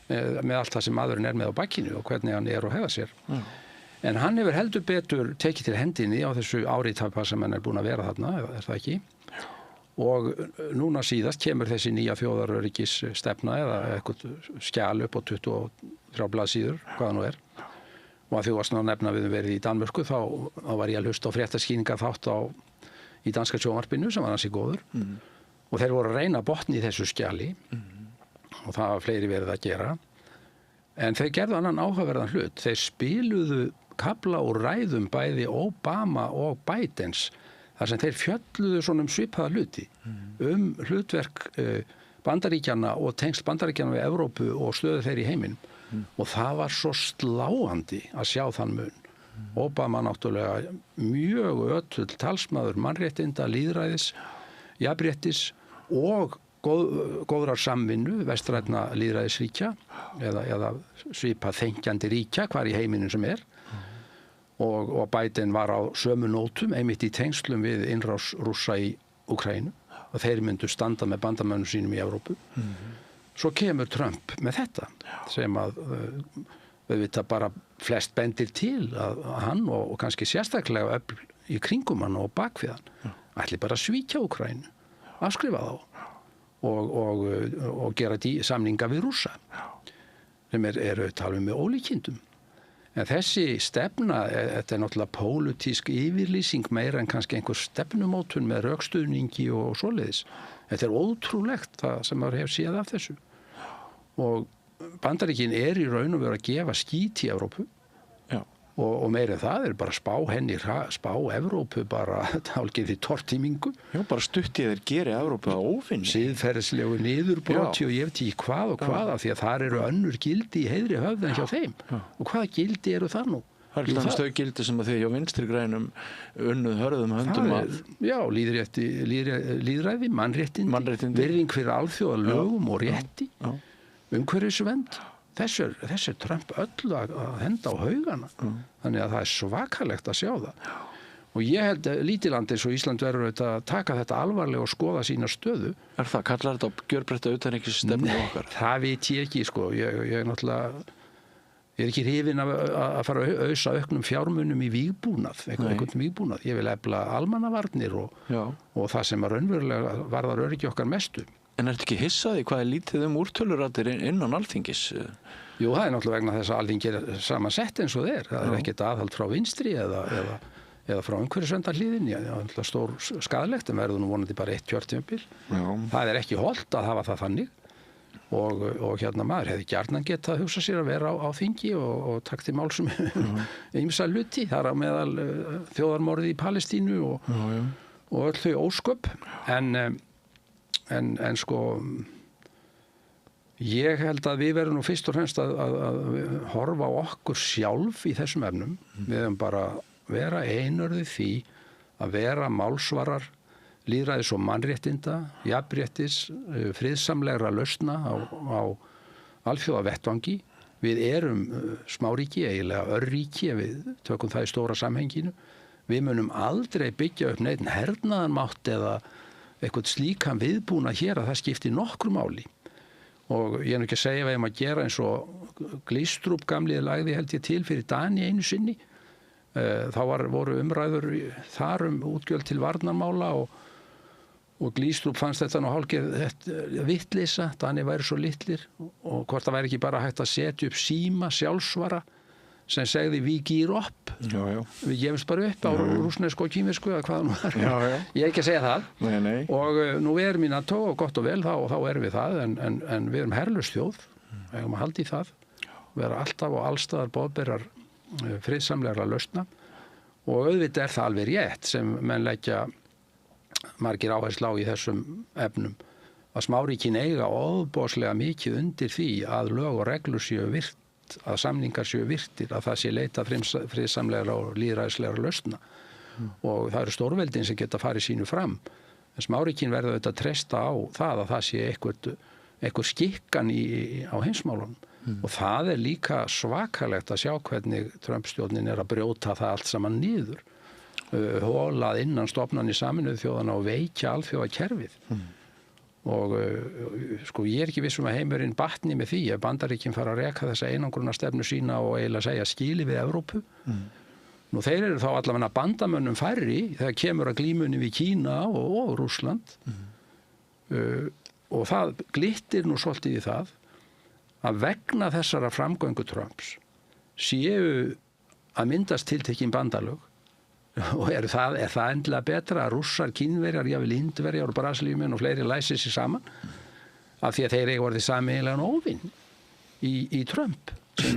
með allt það sem maðurinn er með á bakkinu og hvernig hann er og hefða sér. En hann hefur heldur betur tekið til hendinni á þessu áritapa sem hann er búin að vera þarna, er það ekki? Og núna síðast kemur þessi nýja þjóðaröryggis stefna eða eitthvað skjal upp á 23 blaðsíður, hvað það nú er. Og að þú varst að nefna við verið í Danmörku þá var ég að hlusta á fréttaskýringar þátt í danska sjónvarpinu sem var ansi góður og þeir voru að reyna botni í þessu skjali og það var fleiri verið að gera en þeir gerðu annan áhugaverðan hlut. Þeir spiluðu kafla úr ræðum bæði Obama og Bidens þar sem þeir fjölluðu svona svipaða hluti hlutverk Bandaríkjanna og tengsl Bandaríkjanna við Evrópu og stöðu þeir í heiminum. Og það var svo sláandi að sjá þann mun. Obama náttúrulega mjög ötull talsmaður mannréttinda, lýðræðis, jafnréttis og góðrar samvinnu vestrænna lýðræðisríkja eða svipað þenkjandi ríkja hvar í heiminum sem er. Og Biden var á sömu nótum einmitt í tengslum við innrás Rússa í Úkraínu og þeir myndu standa með bandamönnum sínum í Evrópu. Svo kemur Trump með þetta sem að við vita bara flest bendir til að hann og kannski sérstaklega öfl í kringum hann og bakvið hann ætli bara að svíkja Úkraínu, afskrifa þá og gera samninga við Rússa sem eru talið með ólíkindum. En þessi stefna, þetta náttúrulega pólitísk yfirlýsing meira en kannski einhver stefnumótun með rökstuðningi og svoleiðis. Þetta ótrúlegt það sem maður hefur séð af þessu. Og Bandaríkin í raun og veru að gefa skít í Evrópu. Já. Og meira en það bara spá Evrópu bara tálgið í tortímingu. Já, bara stuttið þeir geri Evrópu að ófinni. Siðferðislegu niðurbroti og ég veit ekki hvað og hvaða því að þar eru önnur gildi í heiðri höfð en hjá þeim. Já. Og hvaða gildi eru það nú? Það er þau gildi sem að þið hjá vinstri grænum unnuð hörðum höndum að... Já, lýðræði, mannréttindi, virðing fyrir alþjóða lögum og rétti, umhverfisvernd. Þessi Trump öll að henda á haugana. Þannig að það er svakalegt að sjá það. Og ég held að lítiland eins og Ísland verður að taka þetta alvarlega og skoða sína stöðu. Er það, kallar þetta á gjörbreytta utanríkisstefnu okkar? Það veit ég ekki, sko. Ég náttúrulega... Ég er ekki hrifinn að fara að ausa auknum fjármunum í vígbúnað, einhvern vígbúnað. Ég vil efla almannavarnir og það sem að raunverulega varðar öryggi okkar mestu. En ertu ekki hissaði hvað er lítið úrtöluraddir innan Alþingis? Jú, það er náttúrulega vegna þess að Alþingi er samansett eins og þeir. Það er ekkert aðhald frá vinstri eða frá umhverfisverndarhlíðinni. Það er náttúrulega stór skaðlegt en verður nú vonandi bara 1 kjörtímabil. Það er ekki hollt að hafa það þannig. Og maður hefði gjarnan getað að hugsa sér að vera á þingi og takti málsum ýmsa hluti þar á meðal þjóðarmorðið í Palestínu og öll þau ósköp en sko ég held að við verðum nú fyrst og fremst að horfa á okkur sjálf í þessum efnum. Við höfum bara vera einörði því að vera málsvarar lýðræðis og mannréttinda, jafnréttis, friðsamlegra lausna á alþjóða vettvangi. Við erum smáríki, eiginlega örríki ef við tökum það í stóra samhenginu. Við munum aldrei byggja upp neitt hernaðarmátt eða eitthvað slíkan viðbúna hér að það skipti nokkru máli. Og ég er nú ekki að segja við að gera eins og Glistrup gamliði lagði held ég til fyrir Dani einu sinni. Þá voru umræður þar útgjöld til varnarmála og Glistrup fannst þetta nú hálfgerð vitleysa, Dani væri svo litlir og hvort það væri ekki bara hægt að setja upp síma sjálfsvara sem segði við gýr upp, við gefumst bara upp á rússnesku og kínversku eða hvað nú er. Ég er ekki að segja það. Nei. Og nú erum í NATO og gott og vel þá erum við það en við erum herlaus þjóð, eigum að halda í það, vera alltaf og allstaðar boðberar friðsamlegra lausna og auðvitað er það alveg rétt sem menn leggja margir áherslu á í þessum efnum að smáríkin eiga ofboðslega mikið undir því að lög og reglur séu virt, að samningar séu virtir, að það sé leita friðsamlegra og lýðræðislegra lausna og það eru stórveldin sem geta farið sínu fram. En smáríkin verða auðvitað að treysta á það að það sé einhver skikkan á heimsmálunum. Og það er líka svakalegt að sjá hvernig Trump-stjórnin er að brjóta það allt saman niður. Holað innan stofnanir Sameinuðu þjóðanna og veikja alþjóðakerfið. Og sko ég er ekki viss að heimurinn batni með því ef Bandaríkin fara að reka þessa einangrunarstefnu sína og eiginlega segja skili við Evrópu. Nú þeir eru þá allavega bandamönnum færri þegar kemur að glímunni við Kína og Rússland. Og það glittir nú svolítið í það að vegna þessara framgöngu Trumps séu að myndast tiltekin bandalög og er það endilega betra að Rússar, Kínverjar, jafnvel Indverjar og Brasilíumenn og fleiri læsi sig saman af því að þeir eiga orðið sameiginlegan óvinn í Trump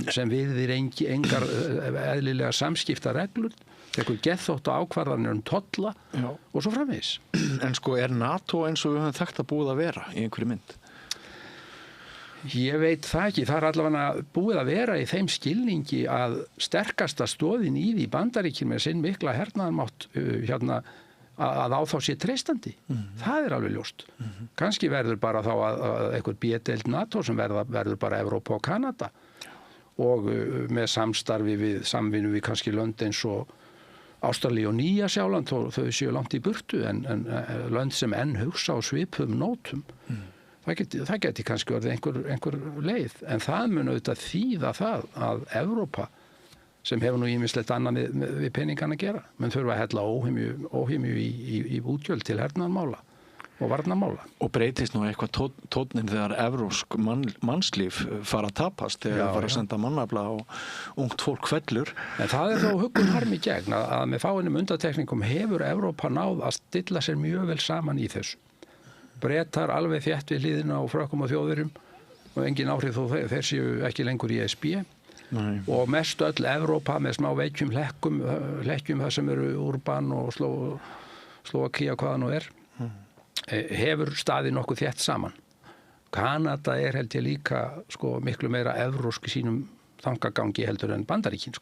sem virðir engar eðlilega samskiptareglur, tekur geðþótta ákvarðanir tolla og svo framvegis. En sko er NATO eins og við höfum þekkt að búið að vera í einhverju mynd? Ég veit það ekki. Það er allavega búið að vera í þeim skilningi að sterkasta stoðin í því Bandaríkin með sinn mikla hernaðarmátt að á þá sé treystandi. Það er alveg ljóst. Kannski verður bara þá að einhver B-deild NATO sem verður bara Evrópa og Kanada og með samvinnu við kannski lönd eins og Ástralíu og Nýja-Sjáland þau séu langt í burtu en lönd sem enn hugsa á svipuðum nótum. Það geti kannski orðið einhver leið, en það mun auðvitað þýða það að Evrópa, sem hefur nú ýmislegt annað við peningana að gera, mun þurfa að hella óhemju í útgjöld til hernaðarmála. og varnarmála. Og breytist nú eitthvað tónnin þegar evrópsk mannslíf fara að tapast þegar það fara að senda mannafla og ungt fólk fellur. En það þó huggun harmi gegn að með fáinum undantekningum hefur Evrópa náð að stilla sér mjög vel saman í þessu. Bretar alveg þétt við hliðina á frökkum og Þjóðverjum og engin áhrif þó þeir séu ekki lengur í ESB. Nei. Og mest öll Evrópa með smá veikjum hlekkjum það sem eru Urban og Slóvakía hvaða nú hefur staðið nokkuð þétt saman. Kanada held ég líka miklu meira evrósk í sínum þangagangi heldur en Bandaríkin.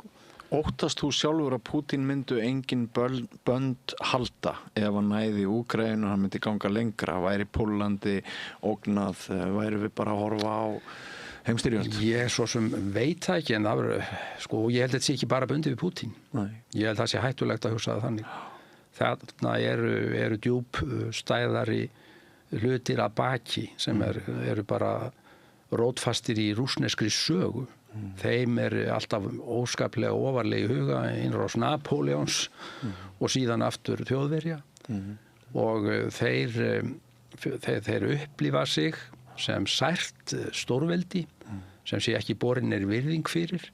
Óttast þú sjálfur að Pútín myndu engin bönd halda ef hann næði Úkraínu, hann myndi ganga lengra, væri Póllandi ógnað, væri við bara að horfa á heimstyrjöld? Ég svo sem veit það ekki, en það var, ég held að þetta sé ekki bara bundið við Pútín. Nei. Ég held að það sé hættulegt að hugsa það þannig. Þarna eru djúp stæðari hlutir að baki sem eru bara rótfastir í rússneskri sögu. Þeim alltaf óskaplega ofarlega í huga innrás Napóleons og síðan aftur Þjóðverja og þeir upplifa sig sem sært stórveldi sem sé ekki borin virðing fyrir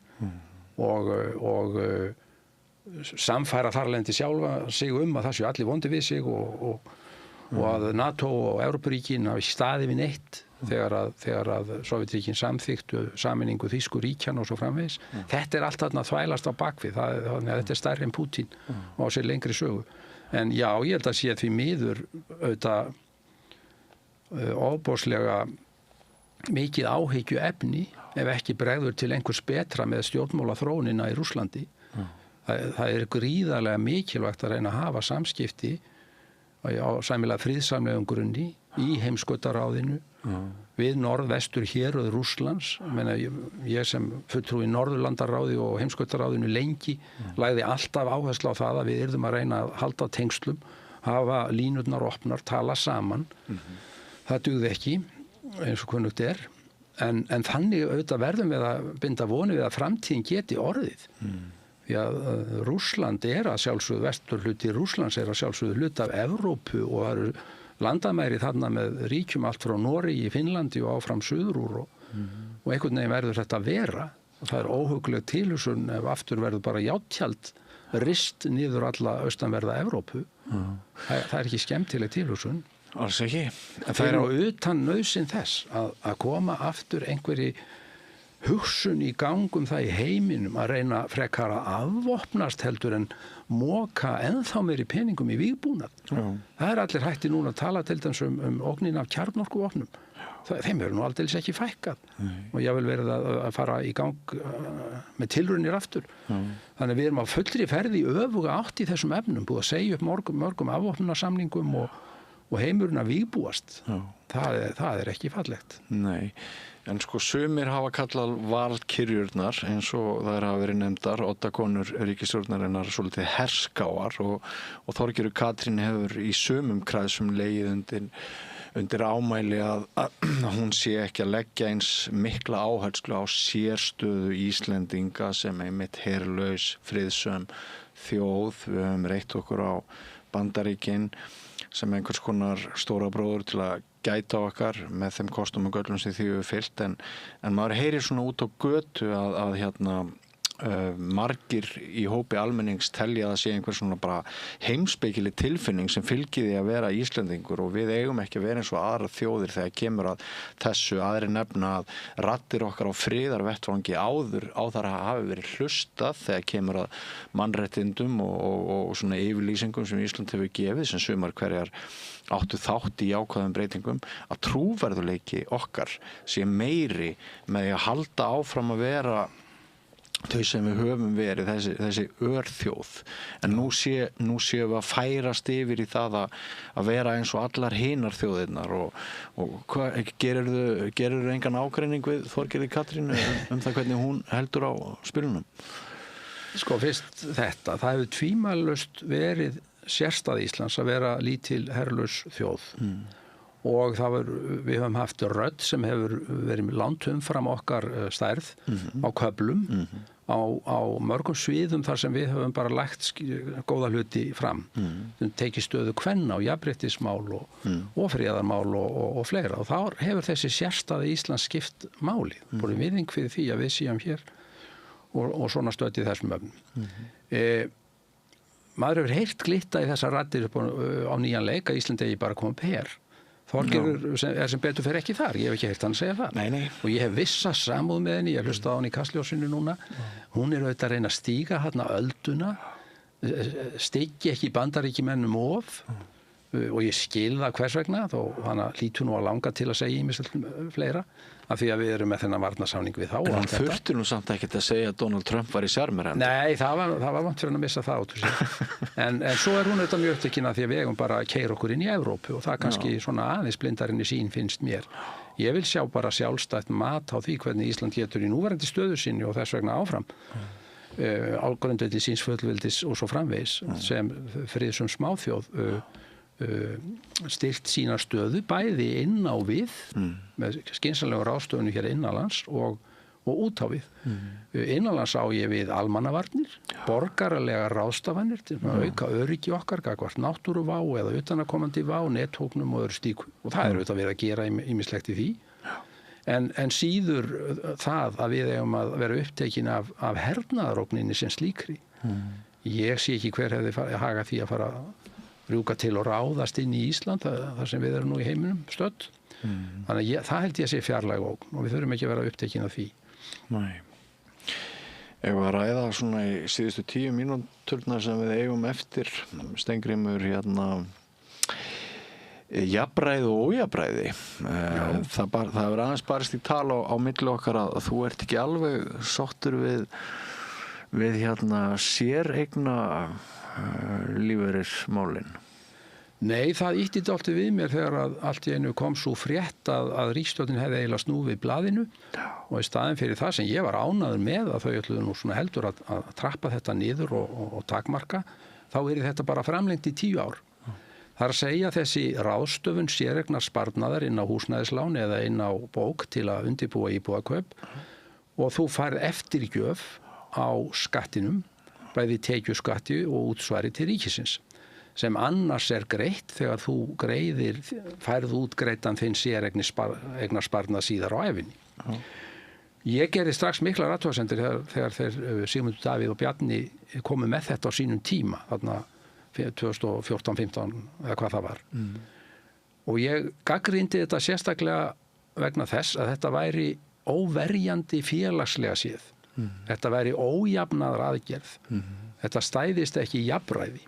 og samfæra þarlendi sjálfa sig að það séu allir vondi við sig og að NATO og Evrópuríkin hafi staðið við neitt þegar að Sovétríkin samþykktu sameiningu þýsku ríkjanna og svo framvegis. Þetta allt þarna þvælast á bakvið, þannig að þetta stærri en Pútín og á sér lengri sögu. En já, ég held að sé því miður auðvitað ofboðslega mikið áhyggju efni ef ekki bregður til einhvers betra með stjórnmála þróunina í Rússlandi. Það gríðarlega mikilvægt að reyna að hafa samskipti á sæmilega friðsamlegum grunni í heimskautaráðinu við norðvestur héruð Rússlands. Ég sem fulltrúi Norðurlandaráði og heimskautaráðinu lengi lagði alltaf áherslu á það að við yrðum að reyna að halda tengslum, hafa línurnar opnar, tala saman. Það dugði ekki eins og kunnugt en þannig auðvitað verðum við að binda vonir við að framtíðin geti orðið. Því að Rússland að sjálfsögðu, vesturhluti Rússlands að sjálfsögðu hluti af Evrópu og það eru landamæri þarna með ríkjum allt frá Noregi, Finnlandi og áfram suður úr og einhvern veginn verður þetta að vera. Og það óhugguleg tilhugsun ef aftur verður bara játjald rist niður alla austanverða Evrópu. Það ekki skemmtileg tilhugsun. Alls ekki. Það á utan nauðsyn þess að koma aftur einhverji hugsun í gangum það í heiminum að reyna frekar að afvopnast heldur en moka ennþá meiri peningum í vígbúnað. Það allir hætti núna að tala til dæmis ógnin af kjarnorkuvopnum. Þeim nú aldeilis ekki fækkað og ég vil verið að fara í gang með tilraunir aftur. Þannig við erum á fullri ferð í öfuga átt í þessum efnum, búið að segja upp mörgum afvopnunarsamningum og heimurinn að vígbúast. Það ekki fallegt. Nei. En sumir hafa kallað valkyrjurnar eins og það hafa verið nefndar, oddakonur ríkisstjórnarinnar svolítið herskáar og Þorgerður Katrín hefur í sumum kræðsum legið undir ámæli að hún sé ekki að leggja eins mikla áherslu á sérstöðu Íslendinga sem einmitt herlaus, friðsöm þjóð. Við höfum reitt okkur á Bandaríkin sem einhvers konar stóra bróður til að gæta okkar með þeim kostum og göllum sem því við fyllt en maður heyrir svona út á götu að margir í hópi almennings telja að það sé einhver svona bara heimspekileg tilfinning sem fylgir því að vera Íslendingur og við eigum ekki að vera eins og aðrar þjóðir þegar kemur að þessu. Aðrir nefna að raddir okkar á friðarvettvangi áður á þar hafi verið hlustað þegar kemur að mannréttindum og svona yfirlýsingum sem Ísland hefur gefið sem sumar hverjar áttu þátt í ákvæðum breytingum, að trúverðuleiki okkar sé meiri með að halda áfram að vera þau sem við höfum verið, þessi örþjóð. En nú séum við að færast yfir í það að vera eins og allar hinar þjóðirnar og gerirðu engan ágreining við Þorgerði Katrínu það hvernig hún heldur á spilunum? Fyrst þetta, það hefur tvímælalaust verið sérstæða Íslands að vera lítil herlaus þjóð og við höfum haft rödd sem hefur verið langt umfram okkar stærð á köflum, á mörgum sviðum þar sem við höfum bara lagt góða hluti fram. Tekið stöðu kvenna og jafnréttismál og friðarmál og fleira. Og þá hefur þessi sérstæða Íslands skipt máli. Bara virðing fyrir því að við séum hér og svona stödd í þessum öfnum. Maður hefur heyrt glitta í þessar raddir á nýjan leik að Íslandi eigi bara að koma upp her. Þorgerður sem betur fer ekki þar, ég hef ekki heyrt hann segja það. Nei. Og ég hef vissa samúð með henni, ég hlusta á henni í Kastljósinu núna. Hún auðvitað að reyna að stíga hérna ölduna, stígi ekki Bandaríkjamennum of og ég skil það hvers vegna, þó hana hlýtur nú að langa til að segja ýmislegt fleira, af því að við erum með þennan varnarsamning við þá. En hann þurfti nú samt ekkert að segja að Donald Trump var í sjarmerandi. Nei, það var vant fyrir hann að missa það út úr sér. En svo hún auðvitað mjög upptekin að því að við eigum bara að keyra okkur inn í Evrópu og það kannski svona aðeins blindarinn í sín finnst mér. Ég vil sjá bara sjálfstætt mat á því hvernig Ísland getur í núverandi stöðu sinni og þess vegna áfram. Á grundvelli síns fullveldis og svo framvegis sem friðsum smáþjóð styrkt sína stöðu bæði inn á við með skynsamlegur ráðstöfunu hér innanlands og út á við. Innanlands á ég við almannavarnir, borgaralega ráðstafanir til að auka öryggi okkar gagnvart náttúruvá eða utanakomandi vá, nethóknum og öðru slíku. Og það auðvitað við að gera ýmislegt í því. En síður það að við eigum að vera upptekin af hernaðarógninni sem slíkri. Ég sé ekki hver hefði hagað því að fara rjúka til og ráðast inn í Ísland þar sem við erum nú í heiminum stödd. Þannig að það held ég að sé fjarlæg ógn og við þurfum ekki að vera upptekin af því. Nei. Ef að ræða svona í síðustu 10 mínúturnar sem við eigum eftir, Steingrímur, jafnræði og ójafnræði. Það hefur aðeins barist í tal á milli okkar að þú ert ekki alveg sáttur við séreigna lífeyrismálin. Nei, það ýtti dálítið við mér þegar að allt í einu kom svo frétt að ríkisstjórnin hefði eiginlega snúið við blaðinu og í staðinn fyrir það sem ég var ánægður með að þau ætluðu nú svona heldur að trappa þetta niður og takmarka, þá þetta bara framlengt í 10 ár. Það að segja þessi ráðstöfun séreignarsparnaðar inn á húsnæðislán eða inn á bók til að undirbúa íbúðarkaup og þú færð eftirgjöf á skattinum, bæði tekjuskatti og útsvari til ríkisins, sem annars greitt þegar þú færð út greittan þinn séreignarsparnað síðar á ævinni. Ég gerði strax miklar athugasemdir þegar þeir Sigmundur Davíð og Bjarni komu með þetta á sínum tíma, þarna 2014-15 eða hvað það var. Og ég gagnrýndi þetta sérstaklega vegna þess að þetta væri óverjandi félagslega séð. Þetta væri ójafnaðar aðgerð. Þetta stæðist ekki í jafnræði.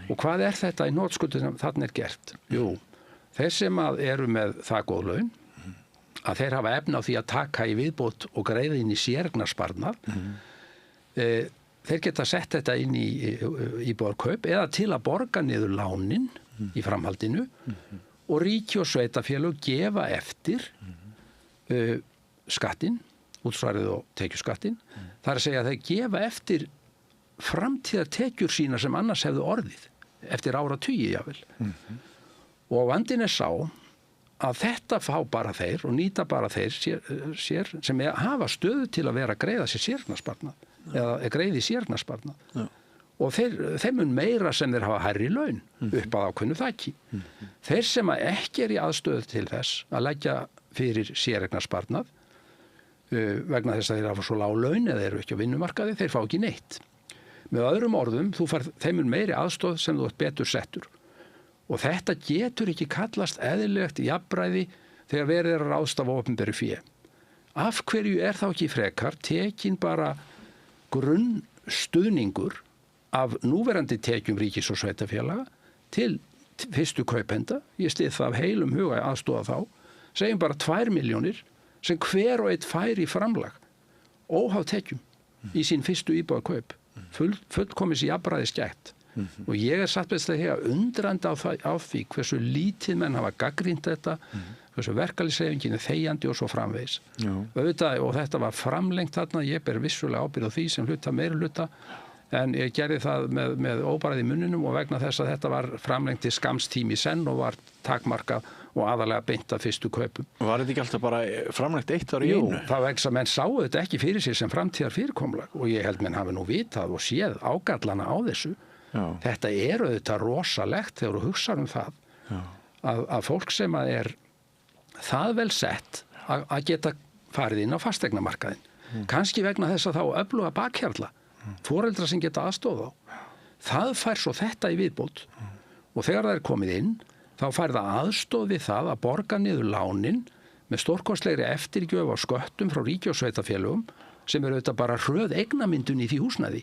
Og hvað þetta í hnotskurn sem þarna gert? Jú, þeir sem eru með það góð laun, að þeir hafa efni á því að taka í viðbót og greiða inn í séreignarsparnað, þeir geta sett þetta inn í íbúðarkaup eða til að borga niður lánin í framhaldinu og ríki og sveitarfélög gefa eftir skattinn, útsvarið og tekjuskattin. Það að segja að þeir gefa eftir framtíðartekjur sína sem annars hefðu orðið eftir áratugi jafnvel. Og vandinn sá að þetta fá bara þeir og nýta bara þeir sér sem hafa stöðu til að vera að greiða sér séreignarsparnað eða greiði séreignarsparnað. Og þeim mun meira sem þeir hafa hærri laun upp að ákveðnu þaki. Þeir sem ekki í aðstöðu til þess að leggja fyrir séreignarsparnað vegna þess að þeir hafa svo lág laun eða eru ekki á vinnumarkaði, þeir fá ekki neitt. Með öðrum orðum, þú fær þeim mun meiri aðstöð sem þú ert betur settur. Og þetta getur ekki kallast eðlilegt jafnræði þegar verið að ráðstafa opinberu fé. Af hverju þá ekki frekar tekin bara grunnstuðningur af núverandi tekjum ríkis og sveitarfélaga til fyrstu kaupenda, ég styð það af heilum huga aðstoða þá, segjum bara 2 milljónir sem hver og einn fær í framlag óháð tekjum í sín fyrstu íbúðarkaup, fullkomis jafnræði skætt. Og ég satt best að hega undrandi á því hversu lítið menn hafa gagnrýnt þetta, hversu verkalýðshreyfingin þegjandi og svo framvegis. Og þetta var framlengt þarna, ég ber vissulega ábyrgð á því sem meiri hluta, en ég gerði það með óbarið í munninum og vegna þess að þetta var framlengt til skamstími senn og var takmarkað og aðalega beint að fyrstu kaupum. Var þetta ekki alltaf bara framlegt eitt ár í einu? Það var ekki að menn sáu þetta ekki fyrir sér sem framtíðar fyrirkomulag og ég held menn hafi nú vitað og séð ágallana á þessu. Já. Þetta auðvitað rosalegt þegar þú hugsar það að fólk sem er það vel sett að geta farið inn á fasteignamarkaðinn. Kannski vegna þess að þá öfluga bakhjarla, foreldra sem geta aðstoða á. Það fær svo þetta í viðbót og þegar það komið inn, þá fær það aðstoð við það að borga niður lánin með stórkostlegri eftirgjöf á sköttum frá ríki og sveitafélögum sem auðvitað bara hröð eignamyndun í því húsnæði.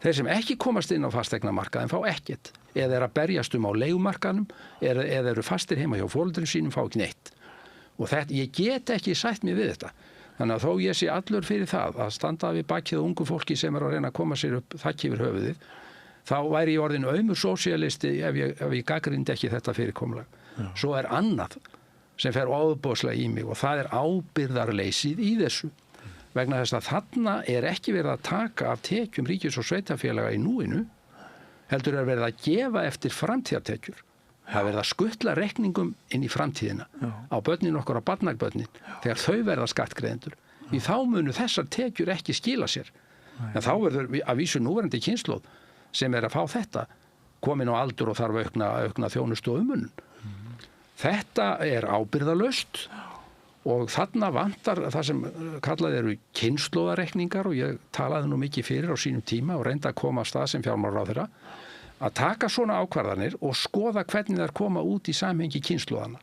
Þeir sem ekki komast inn á fasteignamarkaðinn fá ekkert eða er að berjast á leigumarkaðnum eða eru fastir heima hjá foreldrum sínum fá ekki neitt. Og þetta, ég get ekki sætt mig við þetta. Þannig að þó ég sé allur fyrir það að standa við bakið ungu fólki sem er að reyna að koma sér upp þakki yfir höfuðið, þá væri ég orðin aumur sósíalisti ef ég gagnrýndi ekki þetta fyrirkomulag. Svo er annað sem fer ofboðslega í mig og það er ábyrgðarleysið í þessu. Vegna þess að þarna er ekki verið að taka af tekjum ríkis og sveitafélaga í núinu, heldur er verið að gefa eftir framtíðartekjur. Það er verið að skuttla reikningum inn í framtíðina á börnin okkar og barnagbörnin þegar þau verða skattgreiðendur. Því þá munu þessar tekjur ekki skila sér. En þá verður að vísu núverandi kynslóð sem er að fá þetta komin á aldur og þarf að aukna þjónustu og umönnun. Þetta er ábyrgðarlaust og þarna vantar það sem kallað eru kynslóðareikningar og ég talaði nú mikið fyrir á sínum tíma og reyndi að koma af stað sem fjármálaráðherra að taka svona ákvarðanir og skoða hvernig þær koma út í samhengi kynslóðana.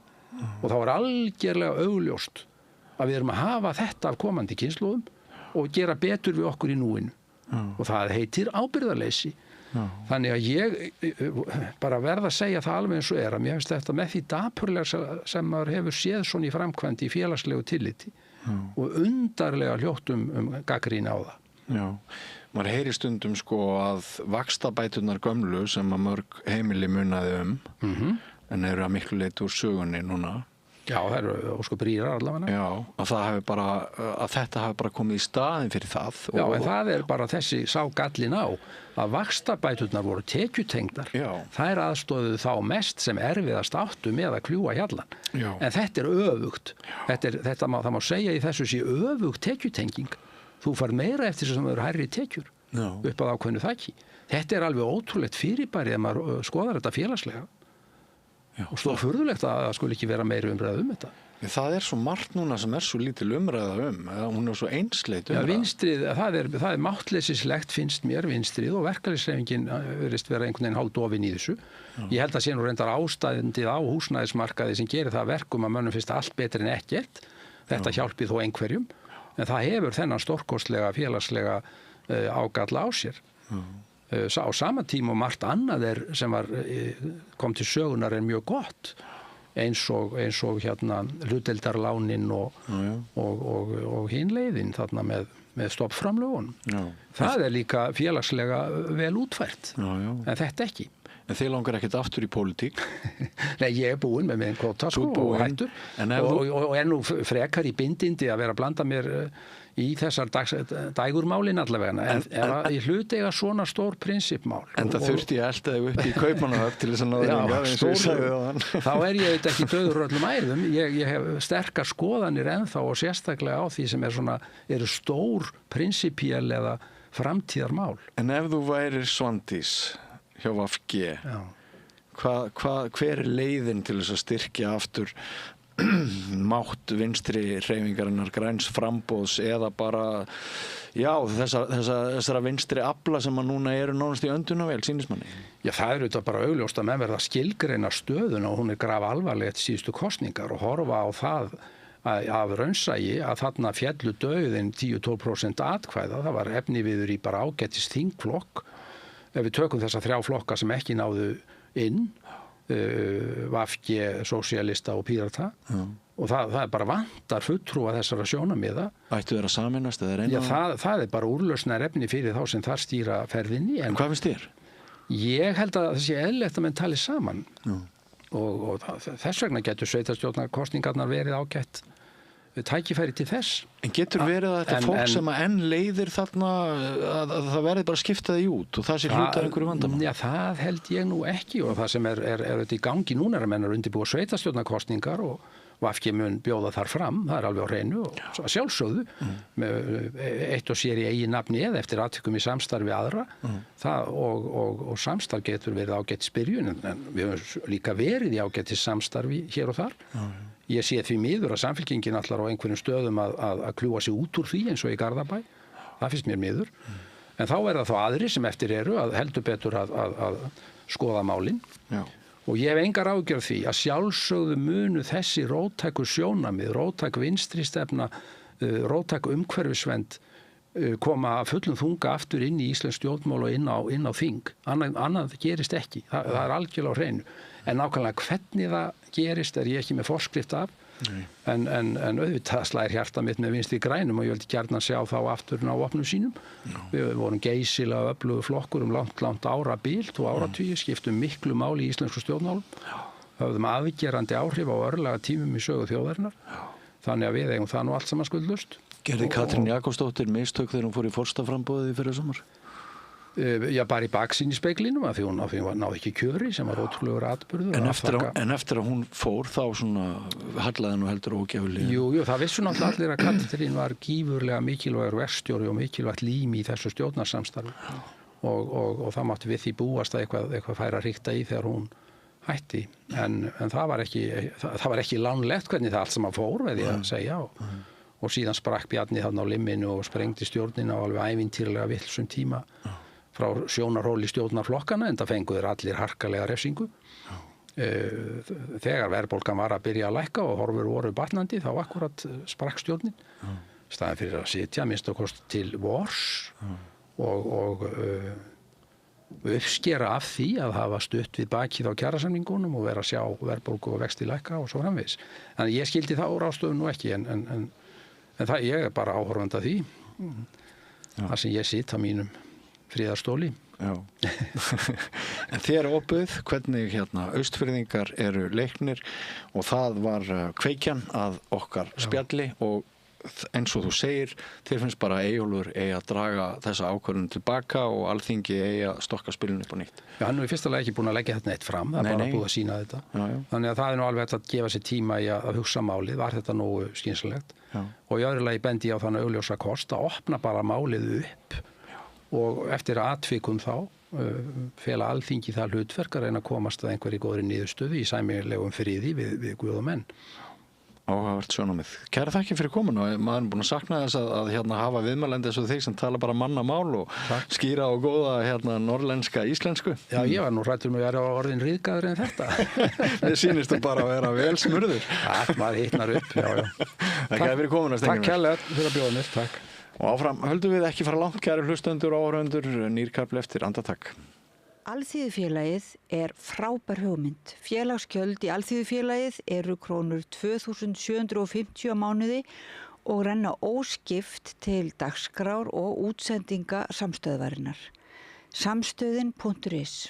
Og þá er algerlega augljóst að við erum að hafa þetta af komandi kynslóðum og gera betur við okkur í núinu. Og það heitir ábyrgðarleysi. Þannig að ég bara verð að segja það alveg eins og er að mér finnst þetta með því dapurlega sem maður hefur séð svona í framkvæmdi í félagslegu tilliti og undarlega hljótt gagnrýni á það. Já, maður heyri stundum sko að vaxtabæturnar gömlu sem að mörg heimili munaði en eru að miklu leyti úr sögunni núna. Já, það eru ósköp rýrar allavega. Já, að þetta hafi bara komið í staðinn fyrir það. Já, en það er bara þessi sá gallin á að vaxtabæturnar voru tekjutengdar. Já. Þær aðstóðu þá mest sem erfiðast áttu með að kljúfa hjallan. Já. En þetta er öfugt. Það má segja í þessu sé öfugt tekjutenging. Þú fær meira eftir sem eru hærri tekjur upp að ákveðnu þakki. Þetta er alveg ótrúlegt fyrirbæri ef maður skoðar þetta félagslega. Já, og svo furðulegt að það skuli ekki vera meiri umræða þetta. Það er svo margt núna sem er svo lítil umræða hún er svo einsleit umræða. Já, vinstrið, það er máttleysislegt finnst mér vinstrið og verkalýðshreyfingin virðist vera einhvern veginn hálfdofin í þessu. Ég held að sé nú reyndar ástæðendið á húsnæðismarkaði sem gerir það verkum að mönnum finnst allt betri en ekkert. Þetta hjálpi þó einhverjum. En það hefur þennan stórkostlega félagslega ágalla á sér. Á sama tíma og margt annað sem kom til sögunar er mjög gott eins og hlutdeildarlánin og hin leiðin þarna með stoppframlögunum. Það er líka félagslega vel útfært en þetta ekki. En þið langar ekkert aftur í pólitík? Nei, ég er búinn með minn kvóta og hættur og er nú frekar í bindindi að vera að blanda mér í þessar dægurmálin allavega en í hlut eiga svona stór prinsipmál. En það þurfti ég elda þig upp í Kaupmannahöfn til þess að náðinga eins og ég sagði á hann. Þá er ég auðvitað ekki dauður öllum æðum. Ég hef sterkar skoðanir ennþá og sérstaklega á því sem eru stór prinsipíal eða framtíðarmál. En ef þú værir Svandís hjá VG, hver er leiðin til þess að styrkja aftur mátt vinstri hreyfingarinnar græns framboðs eða bara þessara vinstri afla sem að núna eru nánast í öndunavél, sýnist manni? Já, það er auðvitað bara augljóst að menn verða að skilgreina stöðuna og hún er grafalvarleg eftir síðustu kosningar og horfa á það af raunsæi að þarna féllu dauðin 10-12% atkvæða. Það var efniviður í bara ágætis þingflokk. Ef við tökum þessa 3 flokka sem ekki náðu inn, VG, sósíalista og pírata, og það er bara vantar fulltrúa þessara sjónarmiða. Ættu þeir að sameinast eða reyna? Já, það er bara úrlausnar efni fyrir þá sem þar stýra ferðinni. En hvað finnst þér? Ég held að það sé eðlilegt að menn tali saman og þess vegna getur sveitarstjórnarkosningarnar verið ágætt tækifæri til þess. En getur verið að þetta fólk sem að enn leiðir þarna að það verði bara skiptaði út og það sé hluta einhverju vandamál? Já, það held ég nú ekki og það sem er þetta í gangi núna menn undirbúa sveitarstjórnarkosningar og VG mun bjóða þar fram, það er alveg á hreinu og sjálfsögðu með eitt og sér í eigin nafni eða eftir atvikum í samstarfi aðra það, og samstarf getur verið ágætis byrjun en við höfum líka verið í ágætis samstarfi hér og þar. Ég sé því miður að Samfylkingin allar á einhverjum stöðum að kljúa sig út úr því eins og í Garðabæ, það finnst mér miður. En þá er það þá aðrir sem eftir eru að heldur betur að skoða málin. Já. Og ég hef engar áhyggjur af því að sjálfsögðu munu þessi róttæku sjónarmið, róttæk vinstri stefna, róttæk umhverfisvernd koma fullum þunga aftur inn í íslensk stjórnmál og inn á þing. Annað gerist ekki, það er algjörlega á hreinu. En nákvæmlega hvernig það gerist ég ekki með forskrift af. En auðvitað slær hjarta mitt með vinstri grænum og ég vildi gjarnan sjá þá aftur á vopnum sínum. Við vorum geysilega öflugur flokkur langt árabil og áratugi, skiptum miklu máli í íslensku stjórnmálum. Höfðum afgerandi áhrif á örlaga tímum í sögu þjóðarinnar. Þannig að við eigum það nú allt saman skuldlaust. Gerði Katrín Jakobsdóttir mistök þegar hún fór í forstaframboðið fyrir sumar? Já, bara í baksýn í speglinum af því hún náði ekki kjöri sem var ótrúlegur atburður. En eftir að hún fór þá svona hallaði nú heldur ógæfulega. Jú, það vissu náttúrulega allir að Katrín var gífurlega mikilvægur verkstjóri og mikilvægt lím í þessu stjórnarsamstarfi og það mátti við því búast að eitthvað færi að ríkta í þegar hún hætti. En það var ekki lánlegt hvernig það allt saman fór, veð ég að segja og síðan sprakk Bjarni þarna á limminu og sprengdi stjórnina á alveg ævintýralega villsum tíma frá sjónarhóli stjórnarflokkana en það fengu þeir allir harkalega refsingu. Þegar verðbólgan var að byrja að lækka og horfur voru batnandi þá akkurat sprakk stjórnin. Staðan fyrir að sitja minnst og kost til vors og uppskera af því að hafa stutt við bakið á kjarasamningunum og vera að sjá verðbólgu og vexti lækka og svo framvegis. Þannig ég skildi þá ráðstöfun nú ekki en það ég er bara áhorfandi að því. Það sem ég sitt á mínum friðarstóli. Já. En þér opið, hvernig Austfirðingar eru leiknir og það var kveikjan að okkar spjalli og eins og þú segir, þér finnst bara að Eyjólfur eigi að draga þessa ákvörðun tilbaka og Alþingi eigi að stokka spilinu upp á nýtt. Já, hann er í fyrsta lagi ekki búin að leggja þetta neitt fram, það er bara búið að sýna þetta. Já. Þannig að það er nú alveg að gefa sér tíma í að hugsa málið, var þetta nógu skynsamlegt. Og í öðru lagi bendi ég á þann augljósa kost að opna bara málið upp og eftir atvikum þá fela Alþingi það hlutverk að reyna að komast að einhverju góðri niðurstöðu í sæmilegum friði við guð og menn. Áhugavert sjónarmið. Kæra þakkir fyrir komuna og maður er búin að sakna þess að hafa viðmælandi eins og þig sem tala bara mannamál og skýra á góða norrlenska íslensku. Já, ég var nú hræddur með að vera orðin ryðgaður en þetta. Þið sýnist þú bara að vera vel smurður. Já, maður hittnar upp. Já. Takk fyrir komuna, Steingrímur. Takk kærlega fyrir að bjóða mér. Takk. Og áfram höldum við ekki fara langt, kæru hlustendur og áhorfendur, nýrkafli eftir andartak. Alþýðufélagið er frábær hugmynd. Félagsgjöld í Alþýðufélagið eru krónur 2.750 á mánuði og renna óskipt til dagskrár og útsendinga samstöðvarinnar. Samstöðin.is.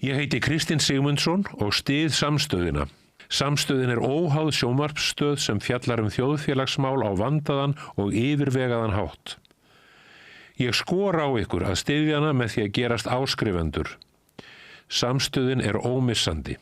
Ég heiti Kristinn Sigmundsson og styð Samstöðina. Samstöðin er óháð sjónvarpsstöð sem fjallar þjóðfélagsmál á vandaðan og yfirvegaðan hátt. Ég skora á ykkur að styðja hana með því að gerast áskrifendur. Samstöðin er ómissandi.